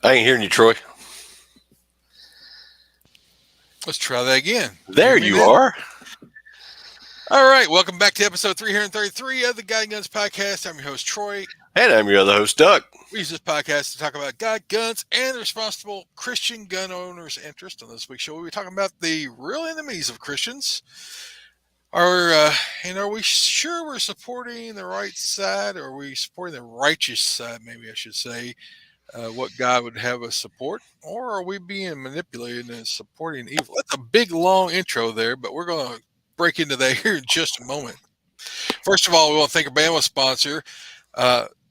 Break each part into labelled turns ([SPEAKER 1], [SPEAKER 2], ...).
[SPEAKER 1] I ain't hearing you, Troy.
[SPEAKER 2] Let's try that again.
[SPEAKER 1] There you are.
[SPEAKER 2] All right. Welcome back to episode 333 of the Guy and Guns podcast. I'm your host, Troy.
[SPEAKER 1] And I'm your other host, Doug.
[SPEAKER 2] We use this podcast to talk about God, guns, and the responsible Christian gun owners' interest. On this week's show, we'll be talking about the real enemies of Christians. Are we sure we're supporting the right side, or are we supporting the righteous side, maybe I should say, what God would have us support? Or are we being manipulated and supporting evil? That's a big, long intro there, but we're going to break into that here in just a moment. First of all, we want to thank our bandwidth sponsor,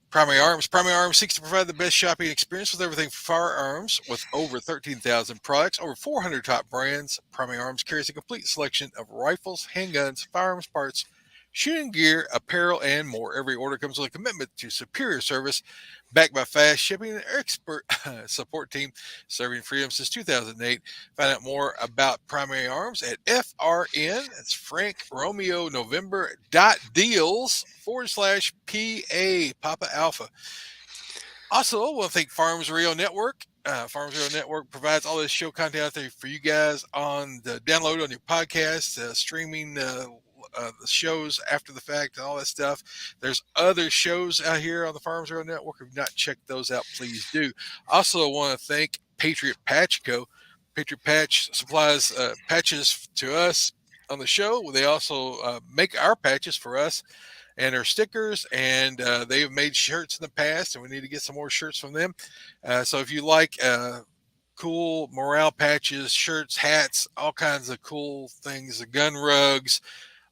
[SPEAKER 2] Primary Arms. Primary Arms seeks to provide the best shopping experience with everything for firearms. With over 13,000 products, over 400 top brands, Primary Arms carries a complete selection of rifles, handguns, firearms parts, shooting gear, apparel, and more. Every order comes with a commitment to superior service, backed by fast shipping and expert support team serving freedom since 2008. Find out more about Primary Arms at FRN. That's Frank Romeo November .deals/PA Papa Alpha. Also, I want to thank Farms Radio Network. Farms Radio Network provides all this show content out there for you guys on the download on your podcast, streaming the shows after the fact and all that stuff. There's other shows out here on the Farms Radio Network. If you've not checked those out, please do. Also, I want to thank Patriot Patch Co. Patriot Patch supplies patches to us on the show. They also make our patches for us and our stickers, and they have made shirts in the past, and we need to get some more shirts from them. So if you like cool morale patches, shirts, hats, all kinds of cool things, the gun rugs,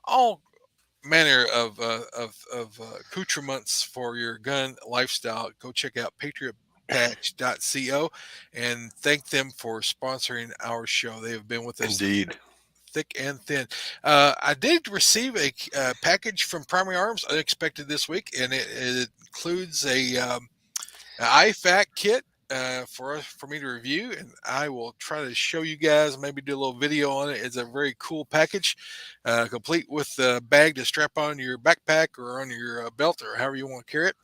[SPEAKER 2] all manner of accoutrements for your gun lifestyle, go check out patriotpatch.co and thank them for sponsoring our show. They have been with us
[SPEAKER 1] Indeed,
[SPEAKER 2] thick and thin. I did receive a package from Primary Arms unexpected this week, and it includes an IFAC kit for me to review, and I will try to show you guys, maybe do a little video on it. It's a very cool package, complete with a bag to strap on your backpack or on your belt or however you want to carry it.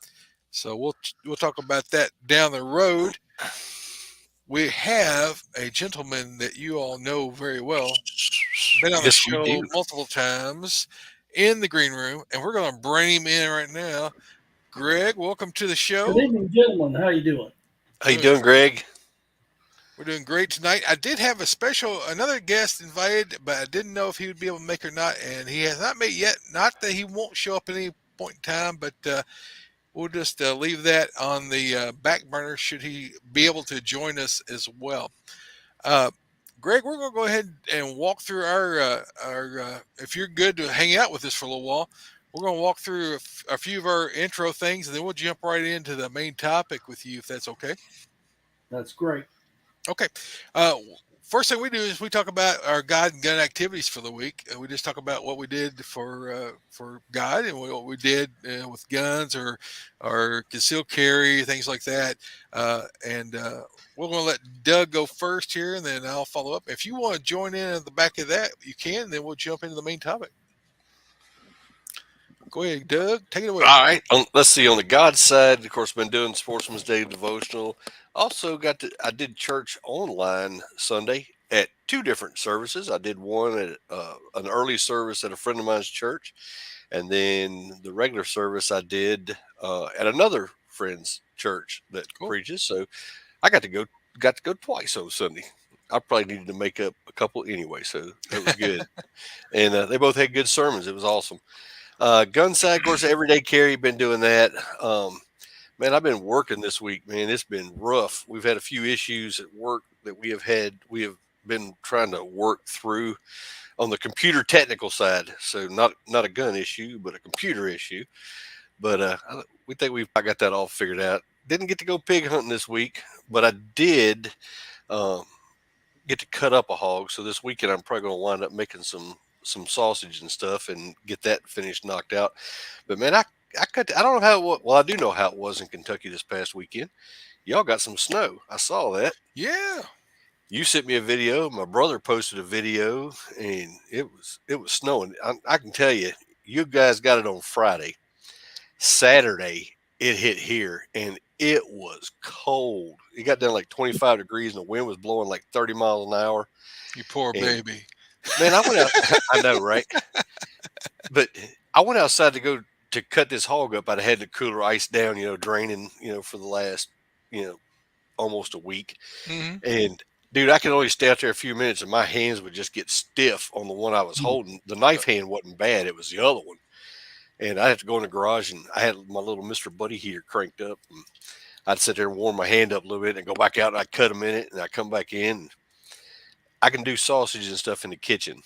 [SPEAKER 2] So we'll talk about that down the road. We have a gentleman that you all know very well, been on the show multiple times in the green room, and we're going to bring him in right now. Greg, welcome to the show.
[SPEAKER 3] Good evening, gentlemen. How you doing?
[SPEAKER 1] How you doing, Greg?
[SPEAKER 2] We're doing great tonight. I did have another guest invited, but I didn't know if he would be able to make or not, and he has not made yet. Not that he won't show up at any point in time, but we'll just leave that on the back burner should he be able to join us as well. Greg, we're going to go ahead and walk through our if you're good to hang out with us for a little while, we're going to walk through a few of our intro things, and then we'll jump right into the main topic with you, if that's okay.
[SPEAKER 3] That's great.
[SPEAKER 2] Okay. First thing we do is we talk about our God and gun activities for the week. We just talk about what we did for God and what we did with guns or concealed carry, things like that. And we're going to let Doug go first here, and then I'll follow up. If you want to join in at the back of that, you can. Then we'll jump into the main topic. Go ahead, Doug. Take it away.
[SPEAKER 1] All right. Let's see. On the God side, of course, been doing Sportsman's Day devotional. Also I did church online Sunday at two different services. I did one at an early service at a friend of mine's church, and then the regular service I did at another friend's church that preaches. So I got to go twice on Sunday. I probably needed to make up a couple anyway, so that was good. And they both had good sermons. It was awesome. Gun side, of course, everyday carry. Been doing that. Man, I've been working this week. Man, it's been rough. We've had a few issues at work that we have had. We have been trying to work through on the computer technical side. So not a gun issue, but a computer issue. But we think we've got that all figured out. Didn't get to go pig hunting this week, but I did um, get to cut up a hog. So this weekend I'm probably going to wind up making some sausage and stuff and get that finished knocked out. But man, I cut. I don't know how it was. Well, I do know how it was in Kentucky this past weekend. Y'all got some snow. I saw that.
[SPEAKER 2] Yeah.
[SPEAKER 1] You sent me a video. My brother posted a video, and it was snowing. I can tell you, you guys got it on Friday. Saturday, it hit here, and it was cold. It got down like 25 degrees, and the wind was blowing like 30 miles an hour.
[SPEAKER 2] You poor
[SPEAKER 1] And
[SPEAKER 2] baby.
[SPEAKER 1] man, I went out. I know, right? But I went outside to go to cut this hog up. I'd had the cooler ice down, draining, for the last, you know, almost a week.
[SPEAKER 2] Hmm.
[SPEAKER 1] And dude, I could only stay out there a few minutes, and my hands would just get stiff on the one I was holding. The knife hand wasn't bad; it was the other one. And I had to go in the garage, and I had my little Mister Buddy heater cranked up. And I'd sit there and warm my hand up a little bit, and go back out, and I'd cut a minute, and I come back in. I can do sausage and stuff in the kitchen.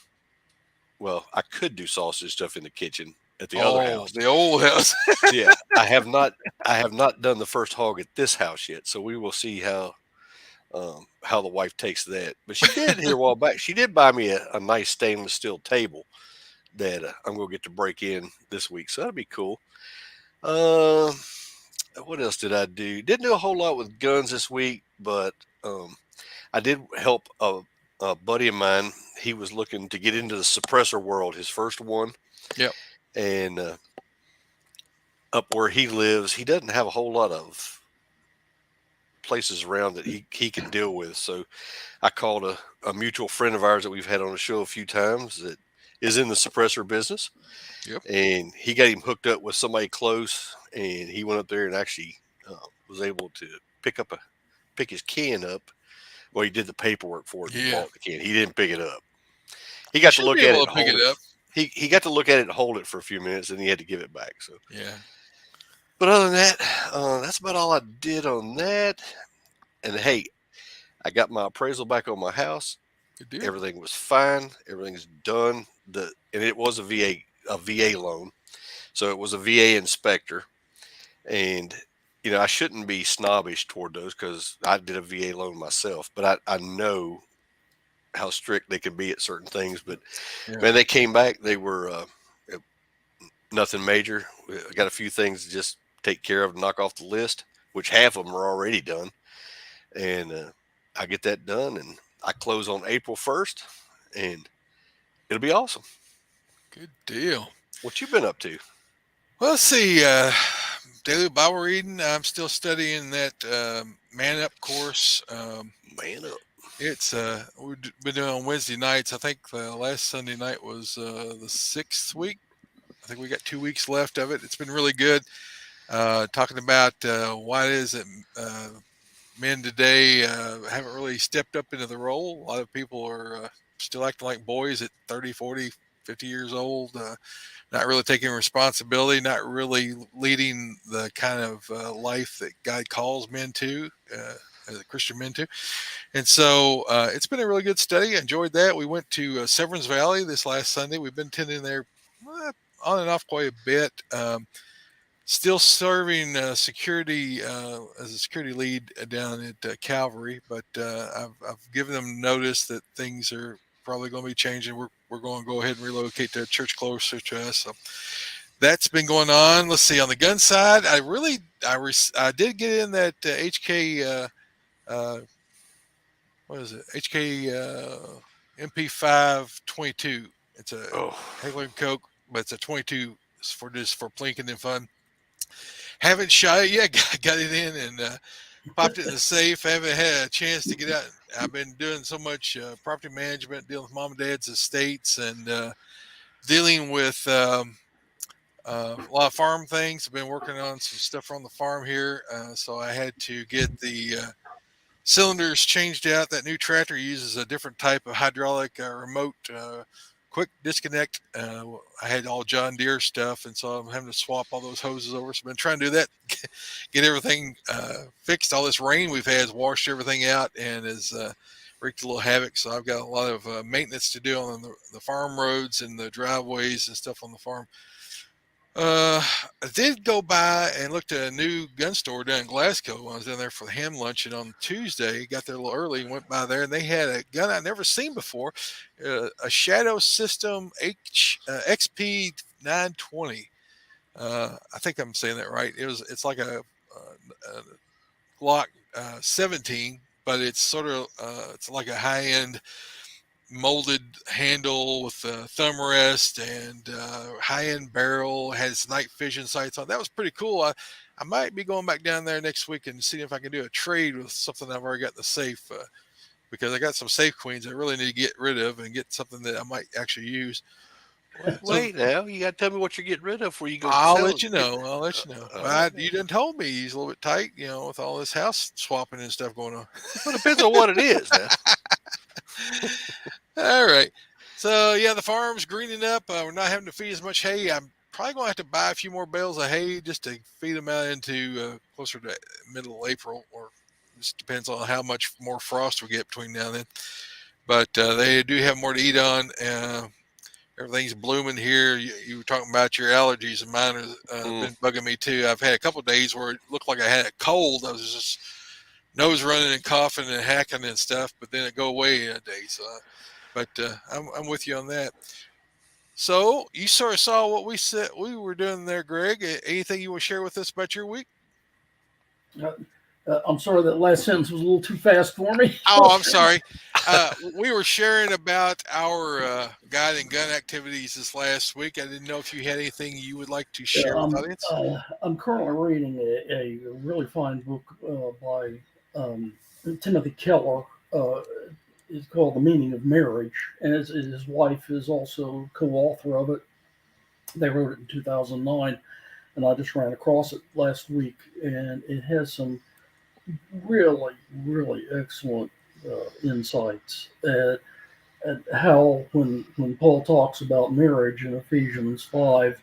[SPEAKER 1] Well, I could do sausage stuff in the kitchen at the other
[SPEAKER 2] Oh,
[SPEAKER 1] house.
[SPEAKER 2] the old house.
[SPEAKER 1] Yeah, I have not. I have not done the first hog at this house yet, so we will see how the wife takes that. But she did here a while back. She did buy me a nice stainless steel table that I'm gonna get to break in this week, so that'll be cool. Um, what else did I do? Didn't do a whole lot with guns this week, but I did help a buddy of mine. He was looking to get into the suppressor world, his first one,
[SPEAKER 2] Yep.
[SPEAKER 1] and up where he lives, he doesn't have a whole lot of places around that he can deal with. So I called a mutual friend of ours that we've had on the show a few times that is in the suppressor business,
[SPEAKER 2] Yep.
[SPEAKER 1] and he got him hooked up with somebody close, and he went up there and actually was able to pick his can up. Well, he did the paperwork for it and
[SPEAKER 2] Yeah.
[SPEAKER 1] bought the can. He didn't pick it up. He
[SPEAKER 2] You
[SPEAKER 1] got to
[SPEAKER 2] should
[SPEAKER 1] look
[SPEAKER 2] be
[SPEAKER 1] at it
[SPEAKER 2] able
[SPEAKER 1] and
[SPEAKER 2] to pick
[SPEAKER 1] hold
[SPEAKER 2] it
[SPEAKER 1] it.
[SPEAKER 2] up.
[SPEAKER 1] He got to look at it and hold it for a few minutes, and he had to give it back. So,
[SPEAKER 2] Yeah.
[SPEAKER 1] but other than that, that's about all I did on that. And hey, I got my appraisal back on my house.
[SPEAKER 2] Good deal.
[SPEAKER 1] Everything was fine. Everything's done. And it was a VA loan, so it was a VA inspector. And I shouldn't be snobbish toward those because I did a VA loan myself, but I know how strict they can be at certain things. But
[SPEAKER 2] Yeah.
[SPEAKER 1] man, they came back. They were nothing major. I got a few things to just take care of and knock off the list, which half of them are already done. And I get that done, and I close on April 1st, and it'll be awesome.
[SPEAKER 2] Good deal.
[SPEAKER 1] What you been up to?
[SPEAKER 2] Well, let's see. Daily Bible reading. I'm still studying that Man Up course.
[SPEAKER 1] Man up.
[SPEAKER 2] It's we've been doing on Wednesday nights. I think last Sunday night was the 6th week. I think we got 2 weeks left of it. It's been really good. Talking about why it is that men today haven't really stepped up into the role. A lot of people are still acting like boys at 30, 40, 50 years old, not really taking responsibility, not really leading the kind of life that God calls men to, as a Christian men to. And so it's been a really good study. I enjoyed that. We went to Severance Valley this last Sunday. We've been attending there on and off quite a bit. Still serving security as a security lead down at Calvary, but I've given them notice that things are probably going to be changing. We're going to go ahead and relocate to a church closer to us. So that's been going on. Let's see, on the gun side, I did get in that HK what is it? HK MP5 22. It's a
[SPEAKER 1] Oh,
[SPEAKER 2] Heckler and Koch, but it's a 22 for plinking and fun. Haven't shot it yet. Got it in and popped it in the safe. Haven't had a chance to get out. I've been doing so much property management, dealing with mom and dad's estates, and dealing with a lot of farm things. I've been working on some stuff on the farm here, so I had to get the cylinders changed out. That new tractor uses a different type of hydraulic remote quick disconnect. I had all John Deere stuff, and so I'm having to swap all those hoses over. So I've been trying to do that, get everything fixed. All this rain we've had has washed everything out and has wreaked a little havoc. So I've got a lot of maintenance to do on the farm roads and the driveways and stuff on the farm. I did go by and looked at a new gun store down in Glasgow. I was down there for the ham luncheon on Tuesday. Got there a little early and went by there, and they had a gun I'd never seen before, a Shadow System XP 920. I think I'm saying that right. It's like a Glock 17, but it's sort of it's like a high end molded handle with a thumb rest and high-end barrel, has night vision sights on. That was pretty cool. I might be going back down there next week and see if I can do a trade with something I've already got in the safe, because I got some safe queens I really need to get rid of and get something that I might actually use. So
[SPEAKER 1] Wait now, you got to tell me what you're getting rid of before you go
[SPEAKER 2] I'll
[SPEAKER 1] sell
[SPEAKER 2] let
[SPEAKER 1] it.
[SPEAKER 2] you know. I'll let you know. You done told me he's a little bit tight, with all this house swapping and stuff going on.
[SPEAKER 1] Well, it depends on what it is now.
[SPEAKER 2] All right. So yeah, the farm's greening up. We're not having to feed as much hay. I'm probably going to have to buy a few more bales of hay just to feed them out into closer to middle of April, or just depends on how much more frost we get between now and then. But they do have more to eat on. Everything's blooming here. You were talking about your allergies, and mine have been bugging me too. I've had a couple of days where it looked like I had a cold. I was just nose running and coughing and hacking and stuff, but then it go away in a day. So, but I'm with you on that. So you sort of saw what we said we were doing there, Greg. Anything you want to share with us about your week?
[SPEAKER 3] I'm sorry, that last sentence was a little too fast for me.
[SPEAKER 2] Oh, I'm sorry. We were sharing about our guide and gun activities this last week. I didn't know if you had anything you would like to share with the audience.
[SPEAKER 3] I'm currently reading a really fine book by Timothy Keller. It's called The Meaning of Marriage, and his wife is also co-author of it. They wrote it in 2009, and I just ran across it last week, and it has some really, really excellent insights at how when Paul talks about marriage in Ephesians 5,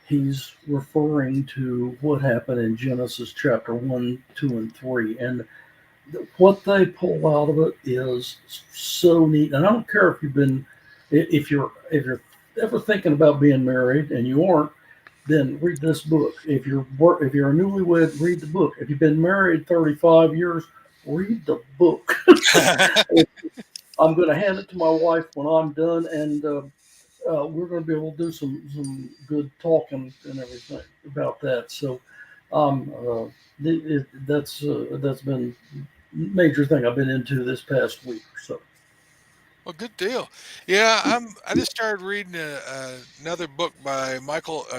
[SPEAKER 3] he's referring to what happened in Genesis chapter 1, 2, and 3. And what they pull out of it is so neat. And I don't care if you're ever thinking about being married and you aren't, then read this book. If you're a newlywed, read the book. If you've been married 35 years, read the book. I'm going to hand it to my wife when I'm done, and we're going to be able to do some good talking and everything about that. So that's been a major thing I've been into this past week or so.
[SPEAKER 2] Well, good deal. Yeah, I just started reading another book by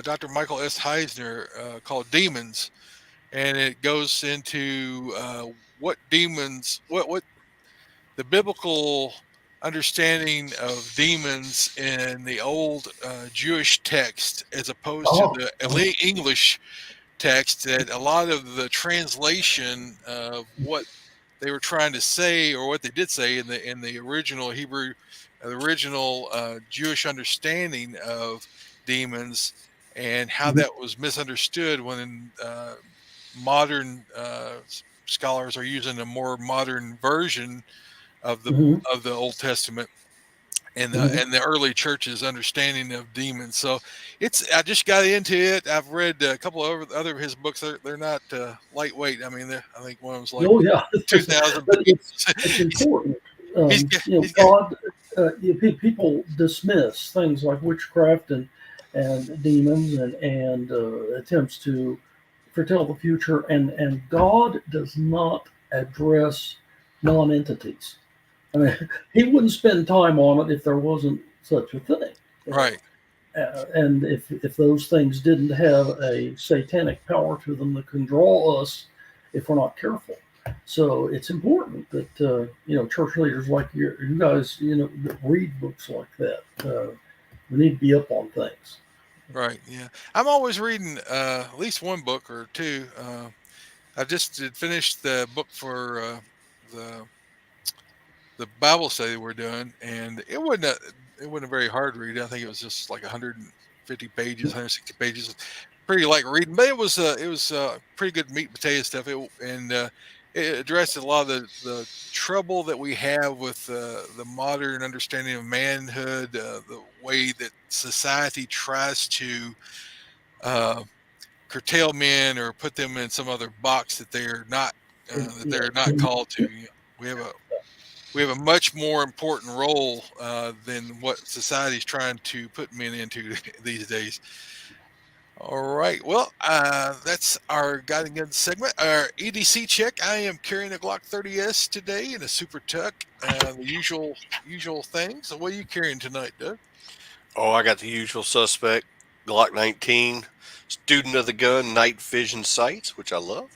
[SPEAKER 2] Dr. Michael S. Heisner called Demons, and it goes into what demons, what the biblical understanding of demons in the old Jewish text, as opposed to the English text. That a lot of the translation of what they were trying to say, or what they did say in the original Hebrew, the original Jewish understanding of demons, and how that was misunderstood when modern scholars are using a more modern version of the Old Testament, and the early church's understanding of demons. So I just got into it. I've read a couple of other of his books. They're not lightweight. I mean, I think one of them's like 2,000
[SPEAKER 3] But
[SPEAKER 2] pages.
[SPEAKER 3] it's important.
[SPEAKER 2] He's
[SPEAKER 3] God. People dismiss things like witchcraft and demons and attempts to foretell the future, and God does not address non-entities. I mean, he wouldn't spend time on it if there wasn't such a thing.
[SPEAKER 2] Right.
[SPEAKER 3] And if those things didn't have a satanic power to them that can draw us if we're not careful. So it's important that church leaders like you guys that read books like that. We need to be up on things.
[SPEAKER 2] Right. Yeah. I'm always reading at least one book or two. I just finished the book for the Bible study we're doing, and it wasn't a very hard read. I think it was just like 150 pages, 160 pages, pretty light reading, but it was pretty good meat and potato stuff. It addressed a lot of the trouble that we have with the modern understanding of manhood, the way that society tries to uh, curtail men or put them in some other box that they're not called to. We have a we have a much more important role than what society's trying to put men into these days. All right. Well, that's our guiding gun segment. Our EDC check. I am carrying a Glock 30S today in a Super Tuck. The usual things. So, what are you carrying tonight, Doug?
[SPEAKER 1] Oh, I got the usual suspect, Glock 19, student of the gun, night vision sights, which I love,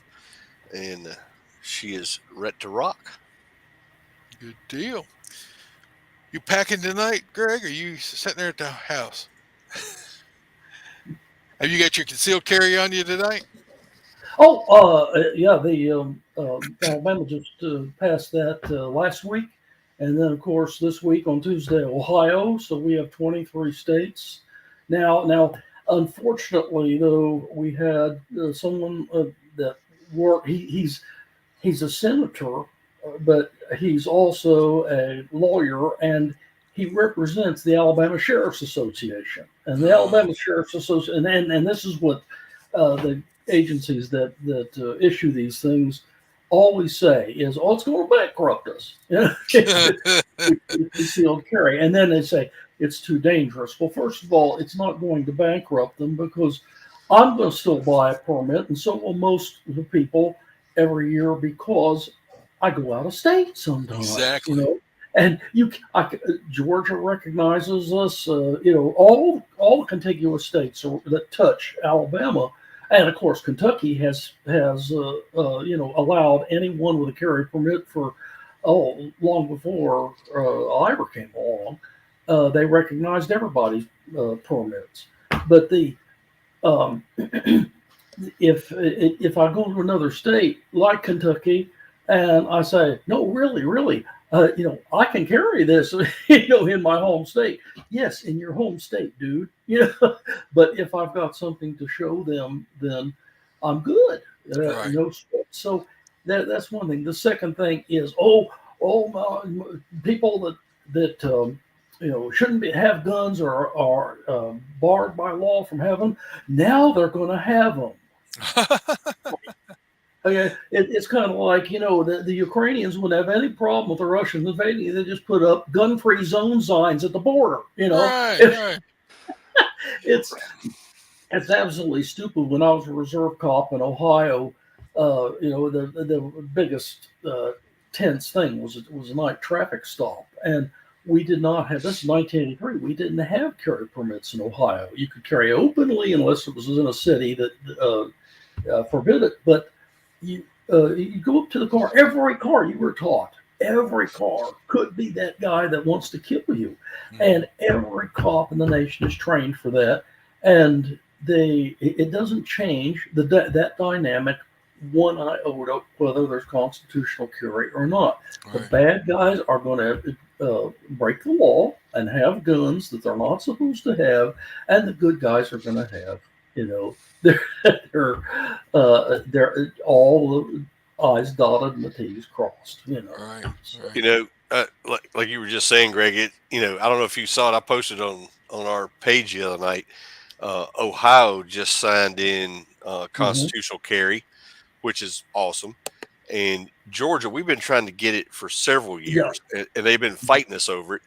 [SPEAKER 1] and she is ready to rock.
[SPEAKER 2] Good deal. You packing tonight, Greg? Or are you sitting there at the house? Have you got your concealed carry on you tonight?
[SPEAKER 3] Oh, yeah, the Alabama just passed that last week, and then of course this week on Tuesday, Ohio. So we have 23 states now. Unfortunately, though, we had someone that worked. He's a senator, but he's also a lawyer, and he represents the Alabama Sheriff's Association. And the Alabama Sheriff's Association, and this is what the agencies that issue these things always say is, "Oh, it's going to bankrupt us." Concealed carry, and then they say it's too dangerous. Well, first of all, it's not going to bankrupt them because I'm going to still buy a permit, and so will most of the people every year because I go out of state sometimes.
[SPEAKER 2] Exactly.
[SPEAKER 3] And Georgia recognizes us. All the contiguous states that touch Alabama, and of course Kentucky has allowed anyone with a carry permit for long before I ever came along. They recognized everybody's permits, but um, if I go to another state like Kentucky and I say, no, really, I can carry this, in my home state. Yes, in your home state, dude. But if I've got something to show them, then I'm good.
[SPEAKER 2] Right.
[SPEAKER 3] So that's one thing. The second thing is, people that shouldn't have guns or are barred by law from having. Now they're going to have them. Okay, it's kind of like the Ukrainians wouldn't have any problem with the Russians invading. They just put up gun-free zone signs at the border.
[SPEAKER 2] Right.
[SPEAKER 3] It's absolutely stupid. When I was a reserve cop in Ohio, the biggest tense thing was a night traffic stop, and we did not have. This is 1983. We didn't have carry permits in Ohio. You could carry openly unless it was in a city that forbid it, but you go up to the car. Every car, you were taught, every car could be that guy that wants to kill you, and every cop in the nation is trained for that. And it doesn't change that dynamic one iota whether there's constitutional carry or not.
[SPEAKER 2] Right.
[SPEAKER 3] The bad guys are going to break the law and have guns that they're not supposed to have, and the good guys are going to have they're all the I's dotted and the T's crossed.
[SPEAKER 2] Right.
[SPEAKER 1] Like you were just saying, Greg. I don't know if you saw it. I posted on our page the other night. Ohio just signed in constitutional carry, which is awesome. And Georgia, we've been trying to get it for several years, and they've been fighting us over it.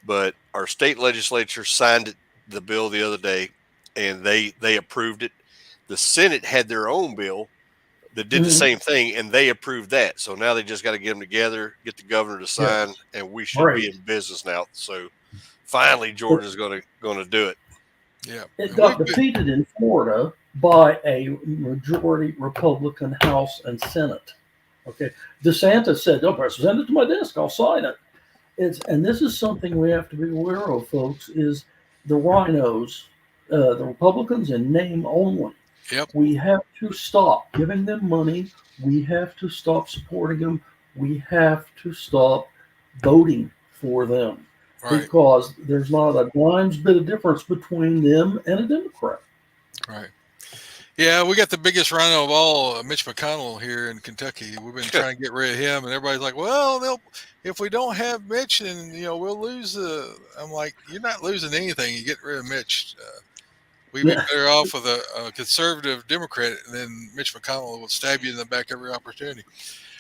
[SPEAKER 1] But our state legislature signed the bill the other day, and they approved it. The Senate had their own bill that did the same thing, and they approved that. So now they just got to get them together, get the governor to sign, and we should be in business now. So finally, Georgia's going to do it.
[SPEAKER 2] Yeah,
[SPEAKER 3] it got defeated in Florida by a majority Republican House and Senate. Okay, DeSantis said, "No, send it to my desk. I'll sign it." And this is something we have to be aware of, folks. Is the rhinos, the Republicans in name only.
[SPEAKER 2] Yep.
[SPEAKER 3] We have to stop giving them money. We have to stop supporting them. we have to stop voting for them
[SPEAKER 2] Right.
[SPEAKER 3] because there's not a dime's bit of difference between them and a Democrat.
[SPEAKER 2] Right. Yeah, we got the biggest rhino of all, Mitch McConnell here in Kentucky. We've been trying to get rid of him, and everybody's like, "Well, they'll if we don't have Mitch, then we'll lose." I'm like, "You're not losing anything. You get rid of Mitch. We'd be better off with a conservative Democrat than Mitch McConnell will stab you in the back every opportunity."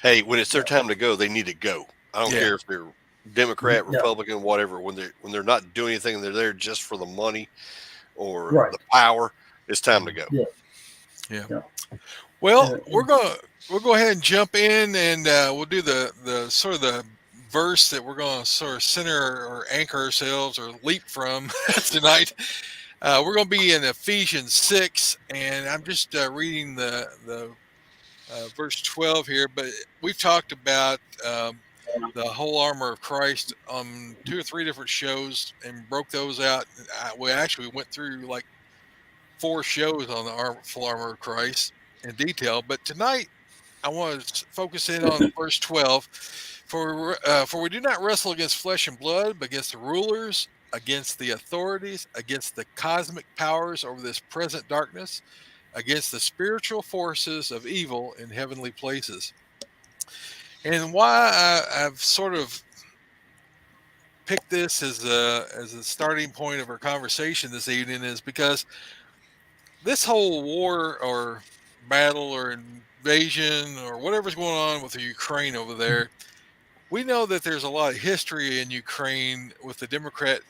[SPEAKER 1] Hey, when it's their
[SPEAKER 3] Yeah,
[SPEAKER 1] time to go, they need to go. I don't
[SPEAKER 2] Yeah.
[SPEAKER 1] care if they're Democrat,
[SPEAKER 3] yeah,
[SPEAKER 1] Republican, whatever. When they're not doing anything, and they're there just for the money or
[SPEAKER 3] right.
[SPEAKER 1] the power. It's time to go.
[SPEAKER 3] Yeah,
[SPEAKER 2] Yeah.
[SPEAKER 3] yeah.
[SPEAKER 2] Well,
[SPEAKER 3] And
[SPEAKER 2] we'll go ahead and jump in, and we'll do the sort of the verse that we're going to sort of center or anchor ourselves or leap from tonight. We're going to be in Ephesians 6, and I'm just reading the verse 12 here. But we've talked about the whole armor of Christ on 2 or 3 different shows and broke those out. We actually went through like 4 shows on the full armor of Christ in detail. But tonight, I want to focus in on verse 12. For we do not wrestle against flesh and blood, but against the rulers, against the authorities, against the cosmic powers over this present darkness, against the spiritual forces of evil in heavenly places. And why I've sort of picked this as a starting point of our conversation this evening is because this whole war or battle or invasion or whatever's going on with the Ukraine over there, we know that there's a lot of history in Ukraine with the Democrat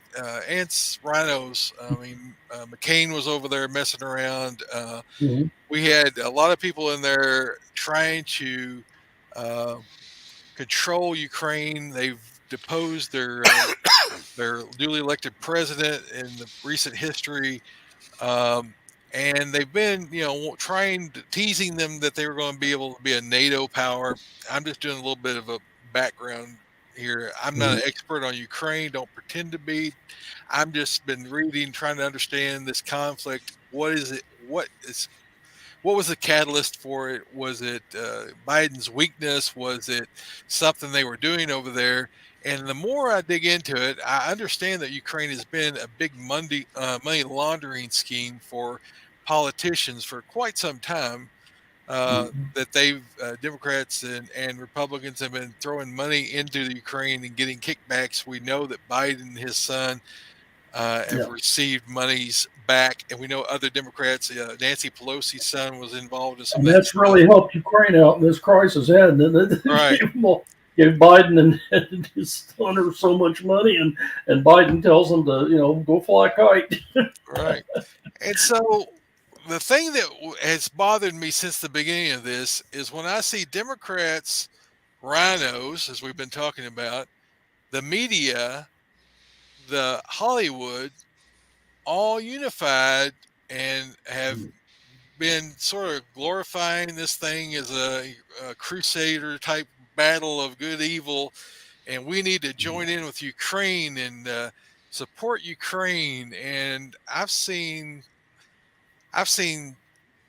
[SPEAKER 2] ants, rhinos. I mean, McCain was over there messing around.
[SPEAKER 3] mhm,
[SPEAKER 2] We had a lot of people in there trying to uh, control Ukraine. They've deposed their duly elected president in the recent history. Um, and they've been, trying to teasing them that they were going to be able to be a NATO power. I'm just doing a little bit of a background here. I'm not
[SPEAKER 3] mhm,
[SPEAKER 2] an expert on Ukraine. Don't pretend to be. I'm just been reading, trying to understand this conflict. What is it? What was the catalyst for it? Was it Biden's weakness? Was it something they were doing over there? And the more I dig into it, I understand that Ukraine has been a big money laundering scheme for politicians for quite some time.
[SPEAKER 3] mhm.
[SPEAKER 2] That they've Democrats and Republicans have been throwing money into the Ukraine and getting kickbacks. We know that Biden, his son, have
[SPEAKER 3] Yeah,
[SPEAKER 2] received monies back, and we know other Democrats. Nancy Pelosi's son was involved in some
[SPEAKER 3] and
[SPEAKER 2] of that
[SPEAKER 3] that's
[SPEAKER 2] stuff.
[SPEAKER 3] really helped Ukraine out in this crisis, hadn't it?
[SPEAKER 2] Right,
[SPEAKER 3] Gave Biden and his son so much money, and Biden tells them to go fly a kite.
[SPEAKER 2] right. And so the thing that has bothered me since the beginning of this is when I see Democrats, rhinos, as we've been talking about, the media, the Hollywood, all unified and have been sort of glorifying this thing as a crusader type battle of good evil, and we need to join in with Ukraine and support Ukraine. And I've seen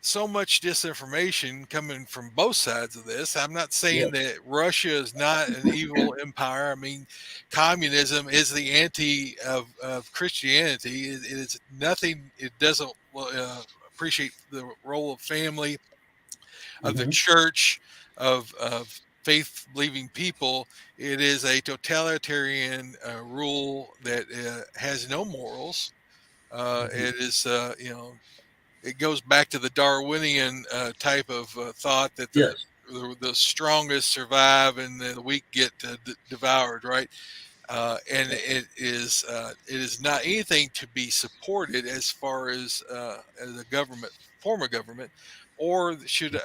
[SPEAKER 2] so much disinformation coming from both sides of this. I'm not saying
[SPEAKER 3] Yes.
[SPEAKER 2] that Russia is not an evil empire. I mean, communism is the anti of Christianity. It is nothing. It doesn't appreciate the role of family, of the
[SPEAKER 3] Mhm.
[SPEAKER 2] church, of faith believing people. It is a totalitarian rule that has no morals.
[SPEAKER 3] Mhm.
[SPEAKER 2] It is, it goes back to the Darwinian type of thought that
[SPEAKER 3] Yes.
[SPEAKER 2] the strongest survive and the weak get devoured, right? And it is not anything to be supported as far as a government form of government, or should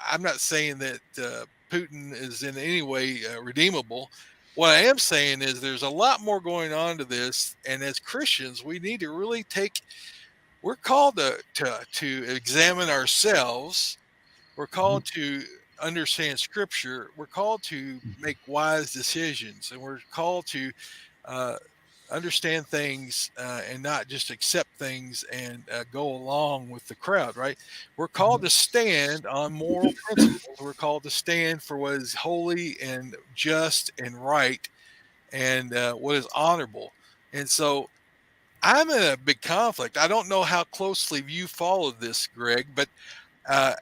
[SPEAKER 2] I'm not saying that Putin is in any way redeemable. What I am saying is there's a lot more going on to this, and as Christians, we need to really take. We're called to examine ourselves. We're
[SPEAKER 3] Mhm.
[SPEAKER 2] called to understand Scripture. We're called to make wise decisions, and we're called to uh, understand things and not just accept things and go along with the crowd, right? We're called to stand on moral principles. We're called to stand for what is holy and just and right and what is honorable. And so I'm in a big conflict. I don't know how closely you followed this, Greg, but uh,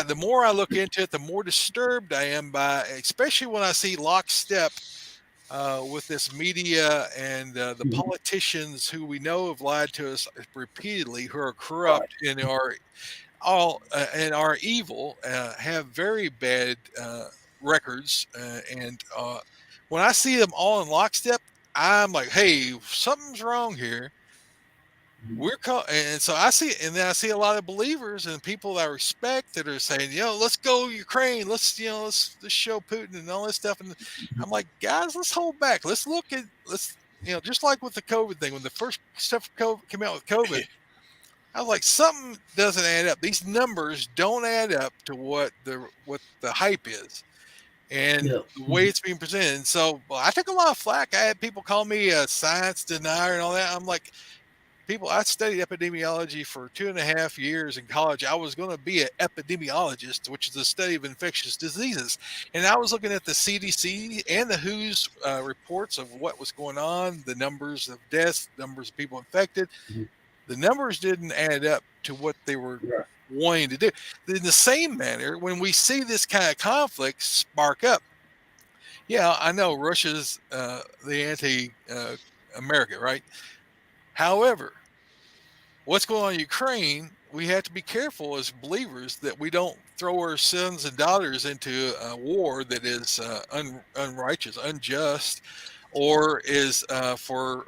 [SPEAKER 2] the more I look into it, the more disturbed I am by, especially when I see lockstep with this media and the
[SPEAKER 3] Mhm.
[SPEAKER 2] politicians who we know have lied to us repeatedly, who are
[SPEAKER 3] Right.
[SPEAKER 2] corrupt and are all and are evil, have very bad records, and when I see them all in lockstep, I'm like, hey, something's wrong here.
[SPEAKER 3] Mhm.
[SPEAKER 2] We're called, and so I see, and then I see a lot of believers and people I respect that are saying, let's go Ukraine, let's show Putin and all this stuff, and I'm like, guys, let's hold back, let's look at, let's, just like with the COVID thing, when the first stuff came out with COVID, I was like, something doesn't add up. These numbers don't add up to what the hype is and
[SPEAKER 3] Yeah.
[SPEAKER 2] the way
[SPEAKER 3] Mhm.
[SPEAKER 2] it's being presented. And so, well, I took a lot of flack. I had people call me a science denier and all that. I'm like, people, I studied epidemiology for 2.5 years in college. I was going to be an epidemiologist, which is the study of infectious diseases. And I was looking at the CDC and the WHO's reports of what was going on, the numbers of deaths, numbers of people infected.
[SPEAKER 3] Mhm.
[SPEAKER 2] The numbers didn't add up to what they were
[SPEAKER 3] Right.
[SPEAKER 2] wanting to do. In the same manner, when we see this kind of conflict spark up, yeah, I know Russia's the anti America, right? However, what's going on in Ukraine, we have to be careful as believers that we don't throw our sons and daughters into a war that is unrighteous, unjust, or is for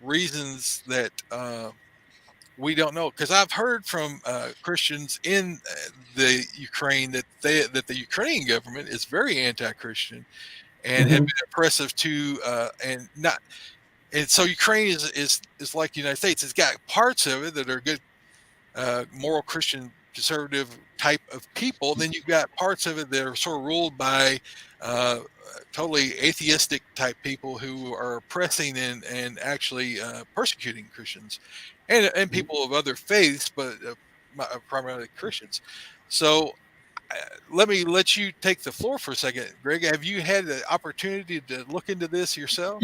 [SPEAKER 2] reasons that we don't know. Because I've heard from Christians in the Ukraine that the Ukrainian government is very anti-Christian and have
[SPEAKER 3] Mhm.
[SPEAKER 2] been oppressive to and not. And so Ukraine is like the United States. It's got parts of it that are good moral Christian conservative type of people. Then you've got parts of it that are sort of ruled by totally atheistic type people who are oppressing and actually persecuting Christians and
[SPEAKER 3] Mhm.
[SPEAKER 2] people of other faiths, but primarily Christians. So let me let you take the floor for a second, Greg. Have you had the opportunity to look into this yourself?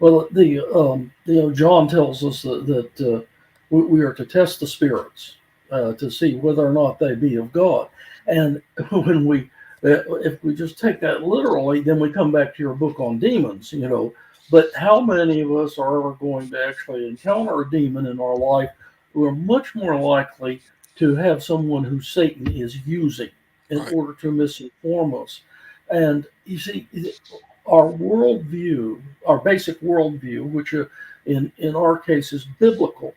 [SPEAKER 3] Well, John tells us that we are to test the spirits to see whether or not they be of God. And when if we just take that literally, then we come back to your book on demons, But how many of us are ever going to actually encounter a demon in our life who are much more likely to have someone who Satan is using in
[SPEAKER 2] Right.
[SPEAKER 3] order to misinform us? And you see, our worldview, our basic worldview, which in our case is biblical,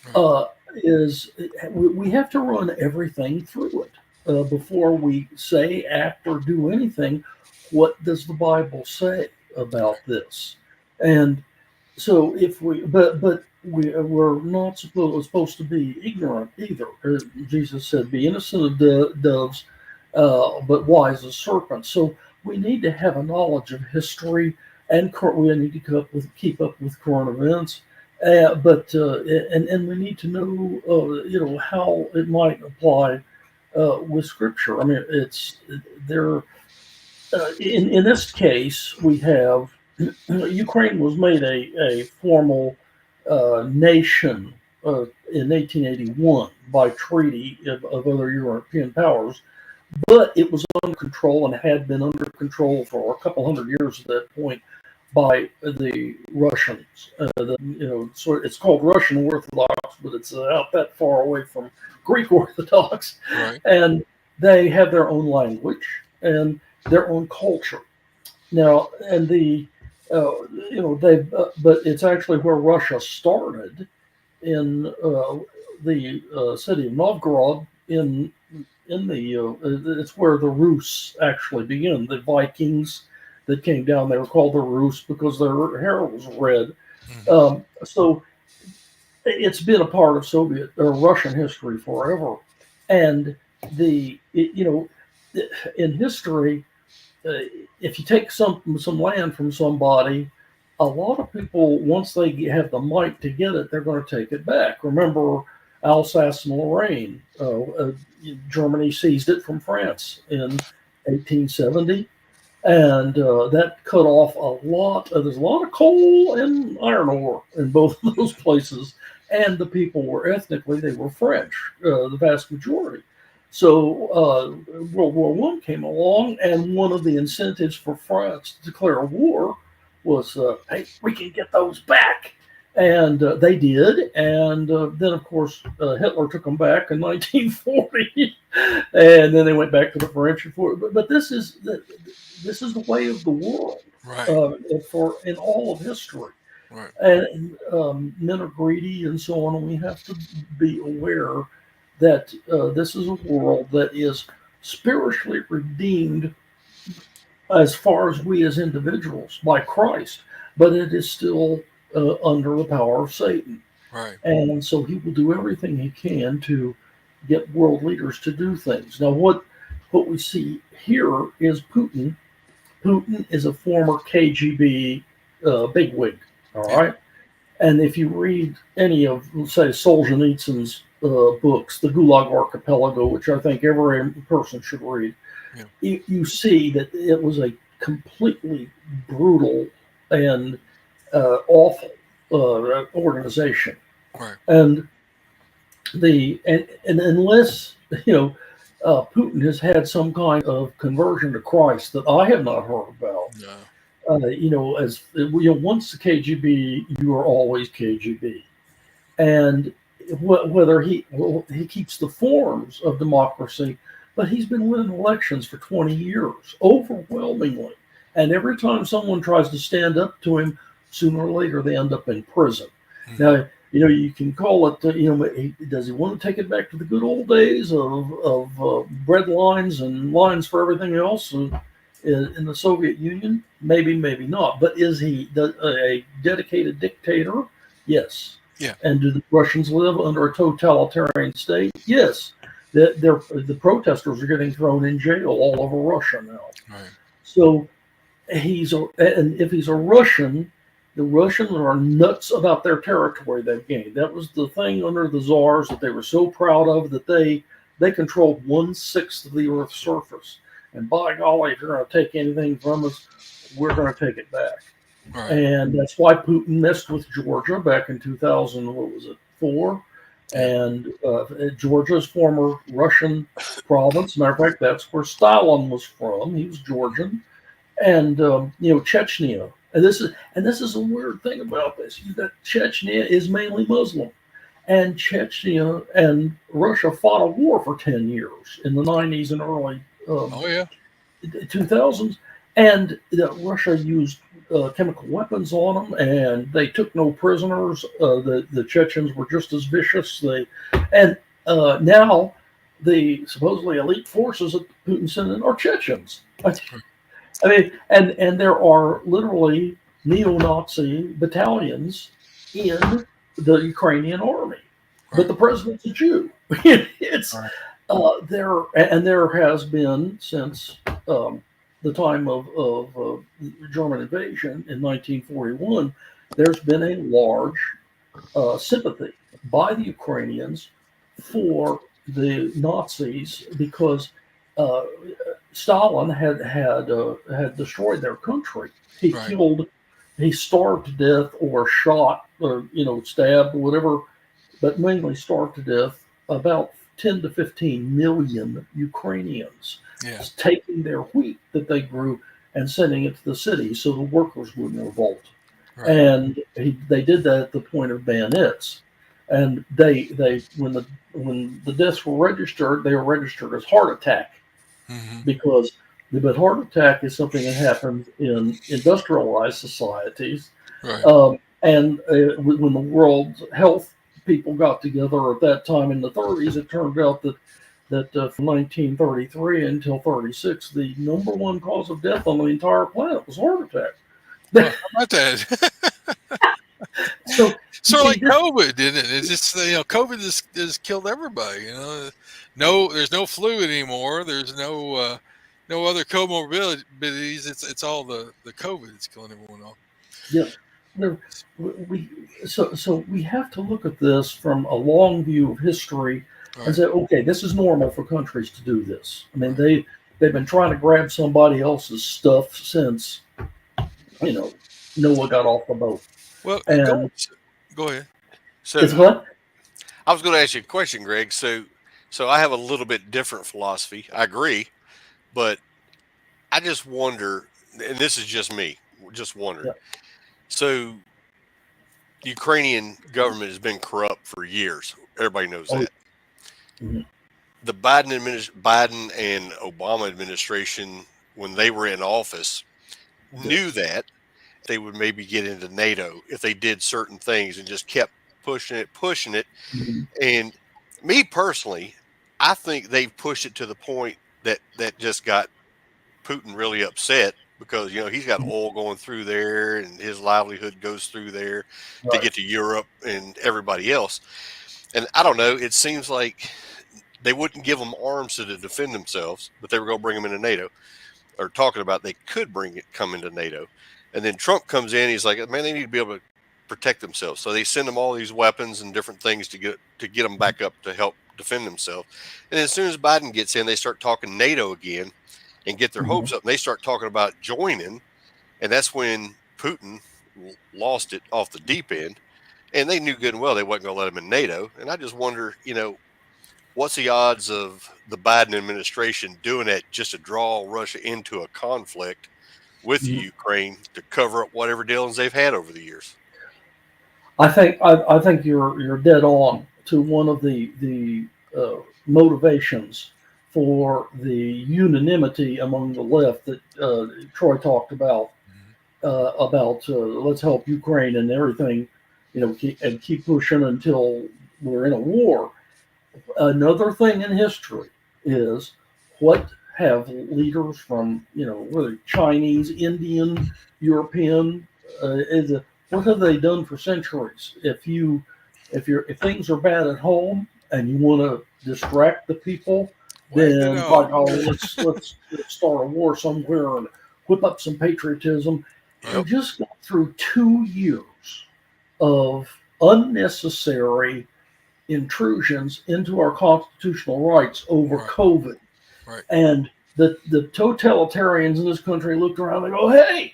[SPEAKER 2] Right.
[SPEAKER 3] uh, is we have to run everything through it before we say, act, or do anything. What does the Bible say about this? And so if we, but we're not supposed to be ignorant either. Jesus said, "Be innocent of doves, but wise as serpents." So we need to have a knowledge of history, and we need to keep up with current events. But and we need to know, how it might apply with Scripture. I mean, it's there. In this case, we have Ukraine was made a formal nation in 1881 by treaty of other European powers, but it was under control and had been under control for a couple hundred years at that point by the Russians. So it's called Russian Orthodox, but it's out that far away from Greek Orthodox,
[SPEAKER 2] Right.
[SPEAKER 3] and they have their own language and their own culture. Now, and but it's actually where Russia started in the city of Novgorod in it's where the Rus actually began. The Vikings that came down there were called the Rus because their hair was red.
[SPEAKER 2] Mhm.
[SPEAKER 3] So it's been a part of Soviet or Russian history forever, and in history, uh, if you take some land from somebody a lot of people, once they have the might to get it, they're going to take it back. Remember Alsace and Lorraine? Germany seized it from France in 1870, and that cut off a lot. There's a lot of coal and iron ore in both of those places, and the people were ethnically they were French, the vast majority. So World War One came along, and one of the incentives for France to declare war was, "Hey, we can get those back," and they did. And then, of course, Hitler took them back in 1940, and then they went back to the French. But this is the way of the world
[SPEAKER 2] Right.
[SPEAKER 3] for in all of history.
[SPEAKER 2] Right.
[SPEAKER 3] And men are greedy and so on, and we have to be aware that this is a world that is spiritually redeemed as far as we as individuals by Christ, but it is still under the power of Satan.
[SPEAKER 2] Right.
[SPEAKER 3] And so he will do everything he can to get world leaders to do things. Now, what we see here is Putin. Putin is a former KGB bigwig, all right? And if you read any of, let's say, Solzhenitsyn's books, the Gulag Archipelago, which I think every person should read, you see that it was a completely brutal and awful organization.
[SPEAKER 2] Right.
[SPEAKER 3] And unless Putin has had some kind of conversion to Christ that I have not heard about.
[SPEAKER 2] No.
[SPEAKER 3] Once the KGB, you are always KGB, and whether he keeps the forms of democracy, but he's been winning elections for 20 years overwhelmingly, and every time someone tries to stand up to him, sooner or later they end up in prison. Mm-hmm. Now, you can call it, does he want to take it back to the good old days of bread lines and lines for everything else in the Soviet Union? Maybe, maybe not. But is he a dedicated dictator? Yes.
[SPEAKER 2] Yeah.
[SPEAKER 3] And do the Russians live under a totalitarian state? Yes. The protesters are getting thrown in jail all over Russia now.
[SPEAKER 2] Right.
[SPEAKER 3] So and if he's a Russian, the Russians are nuts about their territory they've gained. That was the thing under the czars that they were so proud of, that they controlled 1/6 of the Earth's surface. And by golly, if you're going to take anything from us, we're going to take it back. Right. And that's why Putin messed with Georgia back in 2004. And Georgia's former Russian province. Matter of fact, that's where Stalin was from. He was Georgian. And Chechnya. And this is a weird thing about this. Chechnya is mainly Muslim, and Chechnya and Russia fought a war for 10 years in the 90s and early 2000s, and Russia used chemical weapons on them, and they took no prisoners. The Chechens were just as vicious. Now the supposedly elite forces that Putin sent in are Chechens. I mean, and there are literally neo-Nazi battalions in the Ukrainian army, but the president's a Jew. It's there has been since the time of German invasion in 1941. There's been a large sympathy by the Ukrainians for the Nazis because Stalin had destroyed their country. He he starved to death or shot or stabbed or whatever, but mainly starved to death about 10 to 15 million Ukrainians, taking their wheat that they grew and sending it to the cities so the workers wouldn't revolt. Right. And they did that at the point of bayonets. And they when the deaths were registered, they were registered as heart attack. Mm-hmm. Because the heart attack is something that happens in industrialized societies. Right. And when the World Health people got together at that time in the 30s, it turned out that from 1933 until 36, the number one cause of death on the entire planet was heart attack.
[SPEAKER 2] How about that? So like COVID, didn't it? It's just COVID has killed everybody. There's no flu anymore. There's no other comorbidities. It's all the COVID that's killing everyone off.
[SPEAKER 3] Yeah, there, we so we have to look at this from a long view of history and
[SPEAKER 2] Right.
[SPEAKER 3] say, okay, this is normal for countries to do this. I mean,
[SPEAKER 2] Right.
[SPEAKER 3] they've been trying to grab somebody else's stuff since you know Noah got off the boat,
[SPEAKER 2] Well,
[SPEAKER 3] and
[SPEAKER 2] go ahead.
[SPEAKER 3] it's
[SPEAKER 1] So
[SPEAKER 3] what.
[SPEAKER 1] I was going to ask you a question, Greg. So I have a little bit different philosophy. I agree, but I just wonder, and this is just me, just wondering.
[SPEAKER 3] Yeah.
[SPEAKER 1] So Ukrainian government has been corrupt for years. Everybody knows
[SPEAKER 3] Oh,
[SPEAKER 1] that.
[SPEAKER 3] mhm.
[SPEAKER 1] The Biden and Obama administration, when they were in office, knew
[SPEAKER 3] Yes.
[SPEAKER 1] that they would maybe get into NATO if they did certain things and just kept pushing it.
[SPEAKER 3] Mhm.
[SPEAKER 1] And me personally, I think they've pushed it to the point that just got Putin really upset because he's got
[SPEAKER 3] Mhm.
[SPEAKER 1] oil going through there and his livelihood goes through there to
[SPEAKER 3] Right.
[SPEAKER 1] get to Europe and everybody else. And I don't know, it seems like they wouldn't give them arms to defend themselves, but they were going to bring them into NATO, or talking about they could come into NATO. And then Trump comes in, he's like, man, they need to be able to protect themselves. So they send them all these weapons and different things to get them back up to help defend themselves. And as soon as Biden gets in, they start talking NATO again and get their
[SPEAKER 3] Mhm.
[SPEAKER 1] hopes up. And they start talking about joining, and that's when Putin lost it off the deep end. And they knew good and well they wasn't going to let him in NATO. And I just wonder, what's the odds of the Biden administration doing that just to draw Russia into a conflict with the
[SPEAKER 3] Mhm.
[SPEAKER 1] Ukraine to cover up whatever dealings they've had over the years?
[SPEAKER 3] I think you're dead on to one of the motivations for the unanimity among the left that Troy talked
[SPEAKER 2] Mhm.
[SPEAKER 3] about let's help Ukraine and everything, and keep pushing until we're in a war. Another thing in history is what have leaders from whether Chinese, Indian, European, what have they done for centuries? If things are bad at home and you want to distract the people,
[SPEAKER 2] Wag the
[SPEAKER 3] then
[SPEAKER 2] dog.
[SPEAKER 3] like, oh, let's start a war somewhere and whip up some patriotism. We
[SPEAKER 2] Yep.
[SPEAKER 3] just got through 2 years of unnecessary intrusions into our constitutional rights over
[SPEAKER 2] Right.
[SPEAKER 3] COVID.
[SPEAKER 2] Right.
[SPEAKER 3] And the totalitarians in this country looked around and go, hey,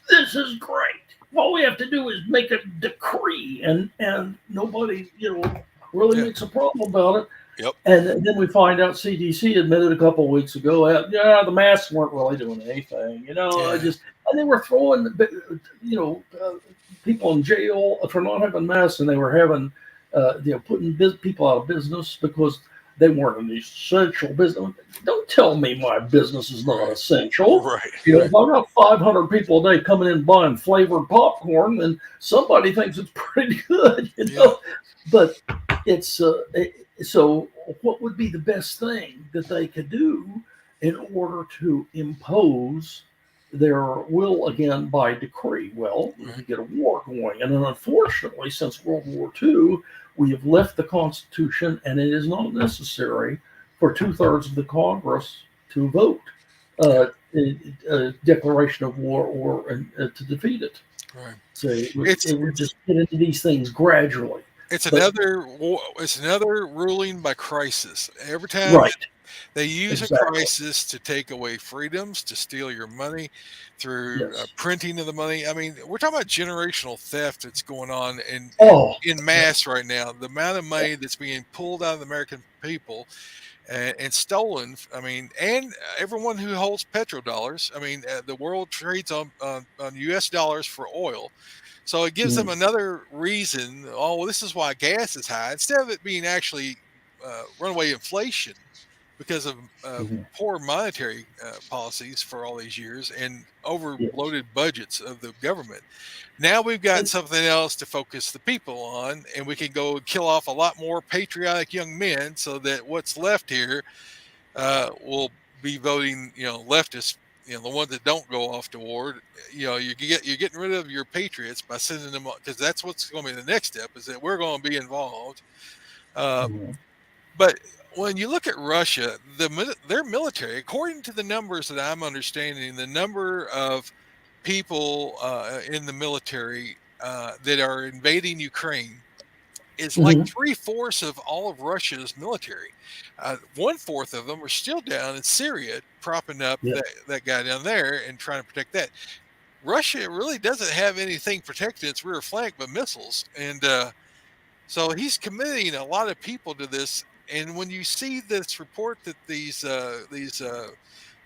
[SPEAKER 3] this is great. All we have to do is make a decree, and nobody, really
[SPEAKER 2] Yeah.
[SPEAKER 3] makes a problem about it.
[SPEAKER 1] Yep.
[SPEAKER 3] And then we find out CDC admitted a couple of weeks ago, yeah, the masks weren't really doing anything.
[SPEAKER 2] Yeah.
[SPEAKER 3] And they were throwing, people in jail for not having masks, and they were having, putting people out of business because they weren't an essential business. Don't tell me my business is not
[SPEAKER 2] Right.
[SPEAKER 3] essential.
[SPEAKER 1] Right.
[SPEAKER 3] If I've got 500 people a day coming in buying flavored popcorn, then somebody thinks it's pretty good,
[SPEAKER 2] Yeah.
[SPEAKER 3] But it's so. What would be the best thing that they could do in order to impose their will again by decree? Well, we
[SPEAKER 2] Right.
[SPEAKER 3] get a war going, and then unfortunately, since World War II, we have left the Constitution, and it is not necessary for 2/3 of the Congress to vote
[SPEAKER 2] Yeah.
[SPEAKER 3] a declaration of war or to defeat it.
[SPEAKER 2] Right.
[SPEAKER 3] So
[SPEAKER 2] It's
[SPEAKER 3] it would just get into these things gradually.
[SPEAKER 2] it's
[SPEAKER 3] But
[SPEAKER 2] another it's another ruling by crisis. Every time
[SPEAKER 3] right,
[SPEAKER 2] they use a
[SPEAKER 3] exactly.
[SPEAKER 2] crisis to take away freedoms, to steal your money through
[SPEAKER 3] Yes.
[SPEAKER 2] printing of the money. I mean, we're talking about generational theft that's going on in
[SPEAKER 3] Oh,
[SPEAKER 2] in
[SPEAKER 3] yeah,
[SPEAKER 2] mass right now. The amount of
[SPEAKER 3] yeah.
[SPEAKER 2] money that's being pulled out of the American people and stolen. I mean, and everyone who holds petrodollars. I mean, the world trades on U.S. dollars for oil. So it gives them
[SPEAKER 3] Mm,
[SPEAKER 2] another reason. Oh, well, this is why gas is high. Instead of it being actually runaway inflation because of
[SPEAKER 3] mhm.
[SPEAKER 2] poor monetary policies for all these years and over
[SPEAKER 3] Yes.
[SPEAKER 2] bloated budgets of the government. Now we've got
[SPEAKER 3] And,
[SPEAKER 2] something else to focus the people on, and we can go kill off a lot more patriotic young men so that what's left here will be voting, leftists, the ones that don't go off to war. You're getting rid of your patriots by sending them, because that's what's going to be the next step, is that we're going to be involved. Uh,
[SPEAKER 3] mhm.
[SPEAKER 2] but when you look at Russia, their military, according to the numbers that I'm understanding, the number of people in the military that are invading Ukraine is like
[SPEAKER 3] Mhm.
[SPEAKER 2] 3/4 of all of Russia's military. 1/4 of them are still down in Syria, propping up
[SPEAKER 3] Yeah.
[SPEAKER 2] that guy down there and trying to protect that. Russia really doesn't have anything protecting its rear flank but missiles, and so he's committing a lot of people to this. And when you see this report that these